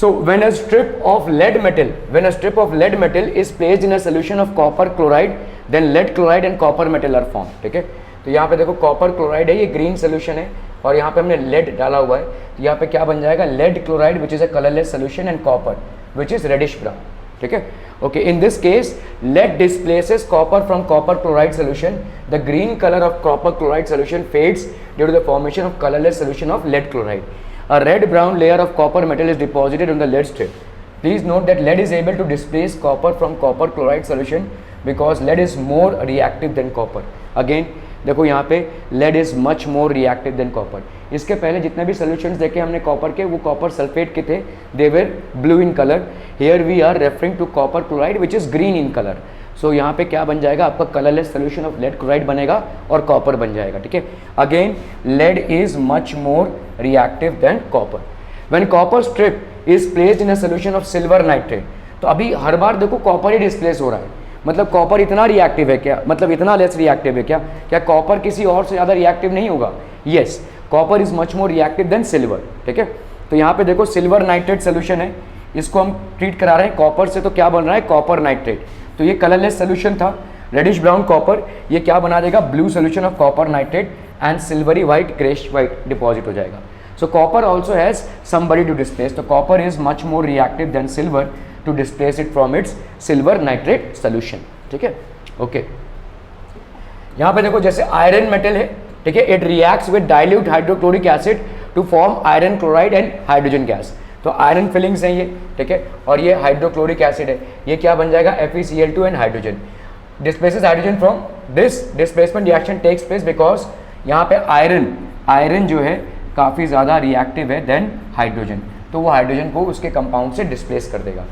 So when a strip of lead metal is placed in a solution of copper chloride, then lead chloride and copper metal are formed. ठीक है, तो यहाँ पे देखो कॉपर क्लोराइड है, ये ग्रीन सोल्यूशन है, और यहाँ पे हमने लेड डाला हुआ है, तो यहाँ पे क्या बन जाएगा, lead chloride which is a colourless solution and copper which is reddish brown. ठीक है, okay. In this case lead displaces copper from copper chloride solution. The green color of copper chloride solution fades due to the formation of colorless solution of lead chloride. A red brown layer of copper metal is deposited on the lead strip. Please note that lead is able to displace copper from copper chloride solution because lead is more reactive than copper. Again देखो यहाँ पे lead is much more reactive than copper. इसके पहले जितने भी solutions देखे हमने कॉपर के, वो कॉपर सल्फेट के थे, they were blue in color. Here we are referring to copper chloride which is green in color. So यहाँ पे क्या बन जाएगा, आपका colorless solution of lead chloride बनेगा और कॉपर बन जाएगा. ठीक है, again lead is much more reactive than copper. When copper strip is placed in a solution of silver nitrate, तो अभी हर बार देखो कॉपर ही डिस्प्लेस हो रहा है, मतलब कॉपर इतना रिएक्टिव है क्या, मतलब इतना लेस रिएक्टिव है क्या, क्या कॉपर किसी और से ज़्यादा रिएक्टिव नहीं होगा. Yes, copper is much more reactive than silver. ठीक है, तो यहाँ पे देखो सिल्वर नाइट्रेट सोल्यूशन है, इसको हम ट्रीट करा रहे हैं कॉपर से, तो क्या बन रहा है, कॉपर नाइट्रेट. तो ये कलरलेस सोल्यूशन था, रेडिश ब्राउन कॉपर, ये क्या बना देगा, blue solution of copper nitrate and silvery white greyish white deposit हो जाएगा. So copper also has somebody to displace, तो copper is much more reactive than silver to displace it from its silver nitrate solution. ठीक है, ओके. यहाँ पे देखो जैसे आयरन मेटल है, ठीक है, it reacts with dilute hydrochloric acid to form iron chloride and hydrogen gas. तो आयरन फिलिंग्स हैं ये, ठीक है, और ये हाइड्रोक्लोरिक एसिड है, ये क्या बन जाएगा, FeCl2 and hydrogen. Displaces hydrogen from this displacement reaction takes place because यहाँ पे आयरन जो है काफ़ी ज़्यादा रिएक्टिव है देन हाइड्रोजन, तो वो हाइड्रोजन को उसके कंपाउंड से डिस्प्लेस कर देगा.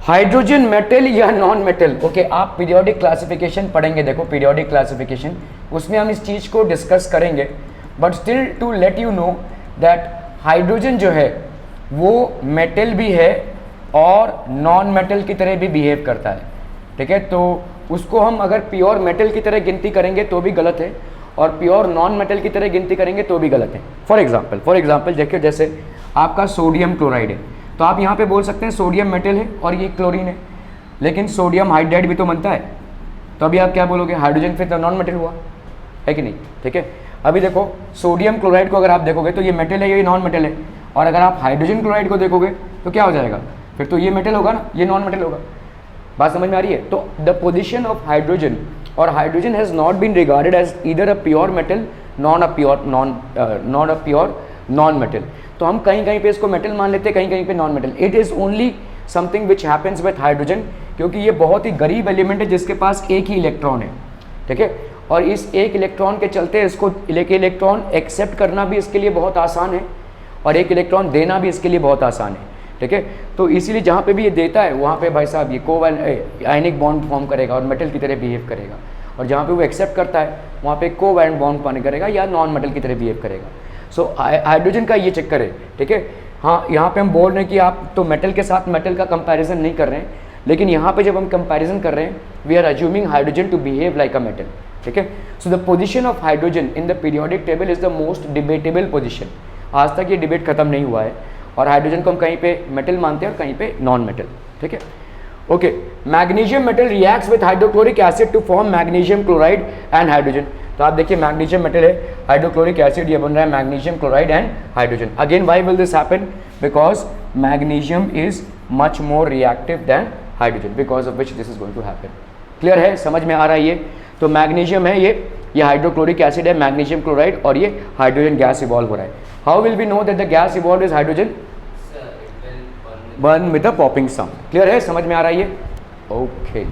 हाइड्रोजन मेटल या नॉन मेटल, ओके, आप पीरियोडिक क्लासिफिकेशन पढ़ेंगे, देखो पीरियोडिक क्लासिफिकेशन, उसमें हम इस चीज़ को डिस्कस करेंगे. But still to let you know that hydrogen जो है वो मेटल भी है और नॉन मेटल की तरह भी बिहेव करता है. ठीक है, तो उसको हम अगर प्योर मेटल की तरह गिनती करेंगे तो भी गलत है, और प्योर नॉन मेटल की तरह गिनती करेंगे तो भी गलत है. फॉर एग्जांपल देखिए जैसे आपका सोडियम क्लोराइड है, तो आप यहाँ पे बोल सकते हैं सोडियम मेटल है और ये क्लोरीन है, लेकिन सोडियम हाइड्राइड भी तो बनता है, तो अभी आप क्या बोलोगे, हाइड्रोजन फिर तो नॉन मेटल हुआ है कि नहीं. ठीक है, अभी देखो सोडियम क्लोराइड को अगर आप देखोगे तो ये मेटल है, ये नॉन मेटल है, और अगर आप हाइड्रोजन क्लोराइड को देखोगे तो क्या हो जाएगा, फिर तो ये मेटल होगा ना, ये नॉन मेटल होगा. बात समझ में आ रही है. तो द पोजिशन ऑफ हाइड्रोजन, और hydrogen has not been regarded as either a pure metal not a pure non metal. तो हम कहीं कहीं पे इसको मेटल मान लेते हैं, कहीं कहीं पे non metal. It is only something which happens with hydrogen, क्योंकि ये बहुत ही गरीब एलिमेंट है जिसके पास एक ही इलेक्ट्रॉन है. ठीक है, और इस एक इलेक्ट्रॉन के चलते इसको एक इलेक्ट्रॉन एक्सेप्ट करना भी इसके लिए बहुत आसान है, और एक इलेक्ट्रॉन देना भी इसके लिए बहुत आसान है. ठीक है, तो इसीलिए जहाँ पे भी ये देता है वहाँ पे भाई साहब ये आयनिक बॉन्ड फॉर्म करेगा और मेटल की तरह बिहेव करेगा, और जहाँ पे वो एक्सेप्ट करता है वहाँ पे कोवैलेंट बॉन्ड फॉर्म करेगा या नॉन मेटल की तरह बिहेव करेगा. सो हाइड्रोजन का ये चक्कर है. ठीक है, हाँ, यहाँ पे हम बोल रहे हैं कि आप तो मेटल के साथ मेटल का कंपैरिजन नहीं कर रहे हैं, लेकिन यहाँ पे जब हम कंपैरिजन कर रहे हैं we are assuming hydrogen to behave like a metal. ठीक है, so the position of hydrogen in the periodic table is the most debatable position. आज तक ये डिबेट खत्म नहीं हुआ है, और हाइड्रोजन को हम कहीं पे मेटल मानते हैं और कहीं पे नॉन मेटल, ठीक है। Okay, magnesium metal reacts with hydrochloric acid to form magnesium chloride and hydrogen. तो आप देखिए मैग्नीशियम मेटल है, हाइड्रोक्लोरिक एसिड, ये बन रहा है magnesium chloride and hydrogen. Again why will this happen? Because magnesium is much more reactive than hydrogen, because of which this is going to happen. Clear है, समझ में आ रहा है ये? तो मैग्नीशियम है ये हाइड्रोक्लोरिक एसिड है, मैग्नीशियम क्लोराइड, और ये हाइड्रोजन गैस इवॉल्व हो रहा है। How will we know that the gas evolve is hydrogen? Burn with the popping sound. Clear है, समझ में आ रहा है ये? ओके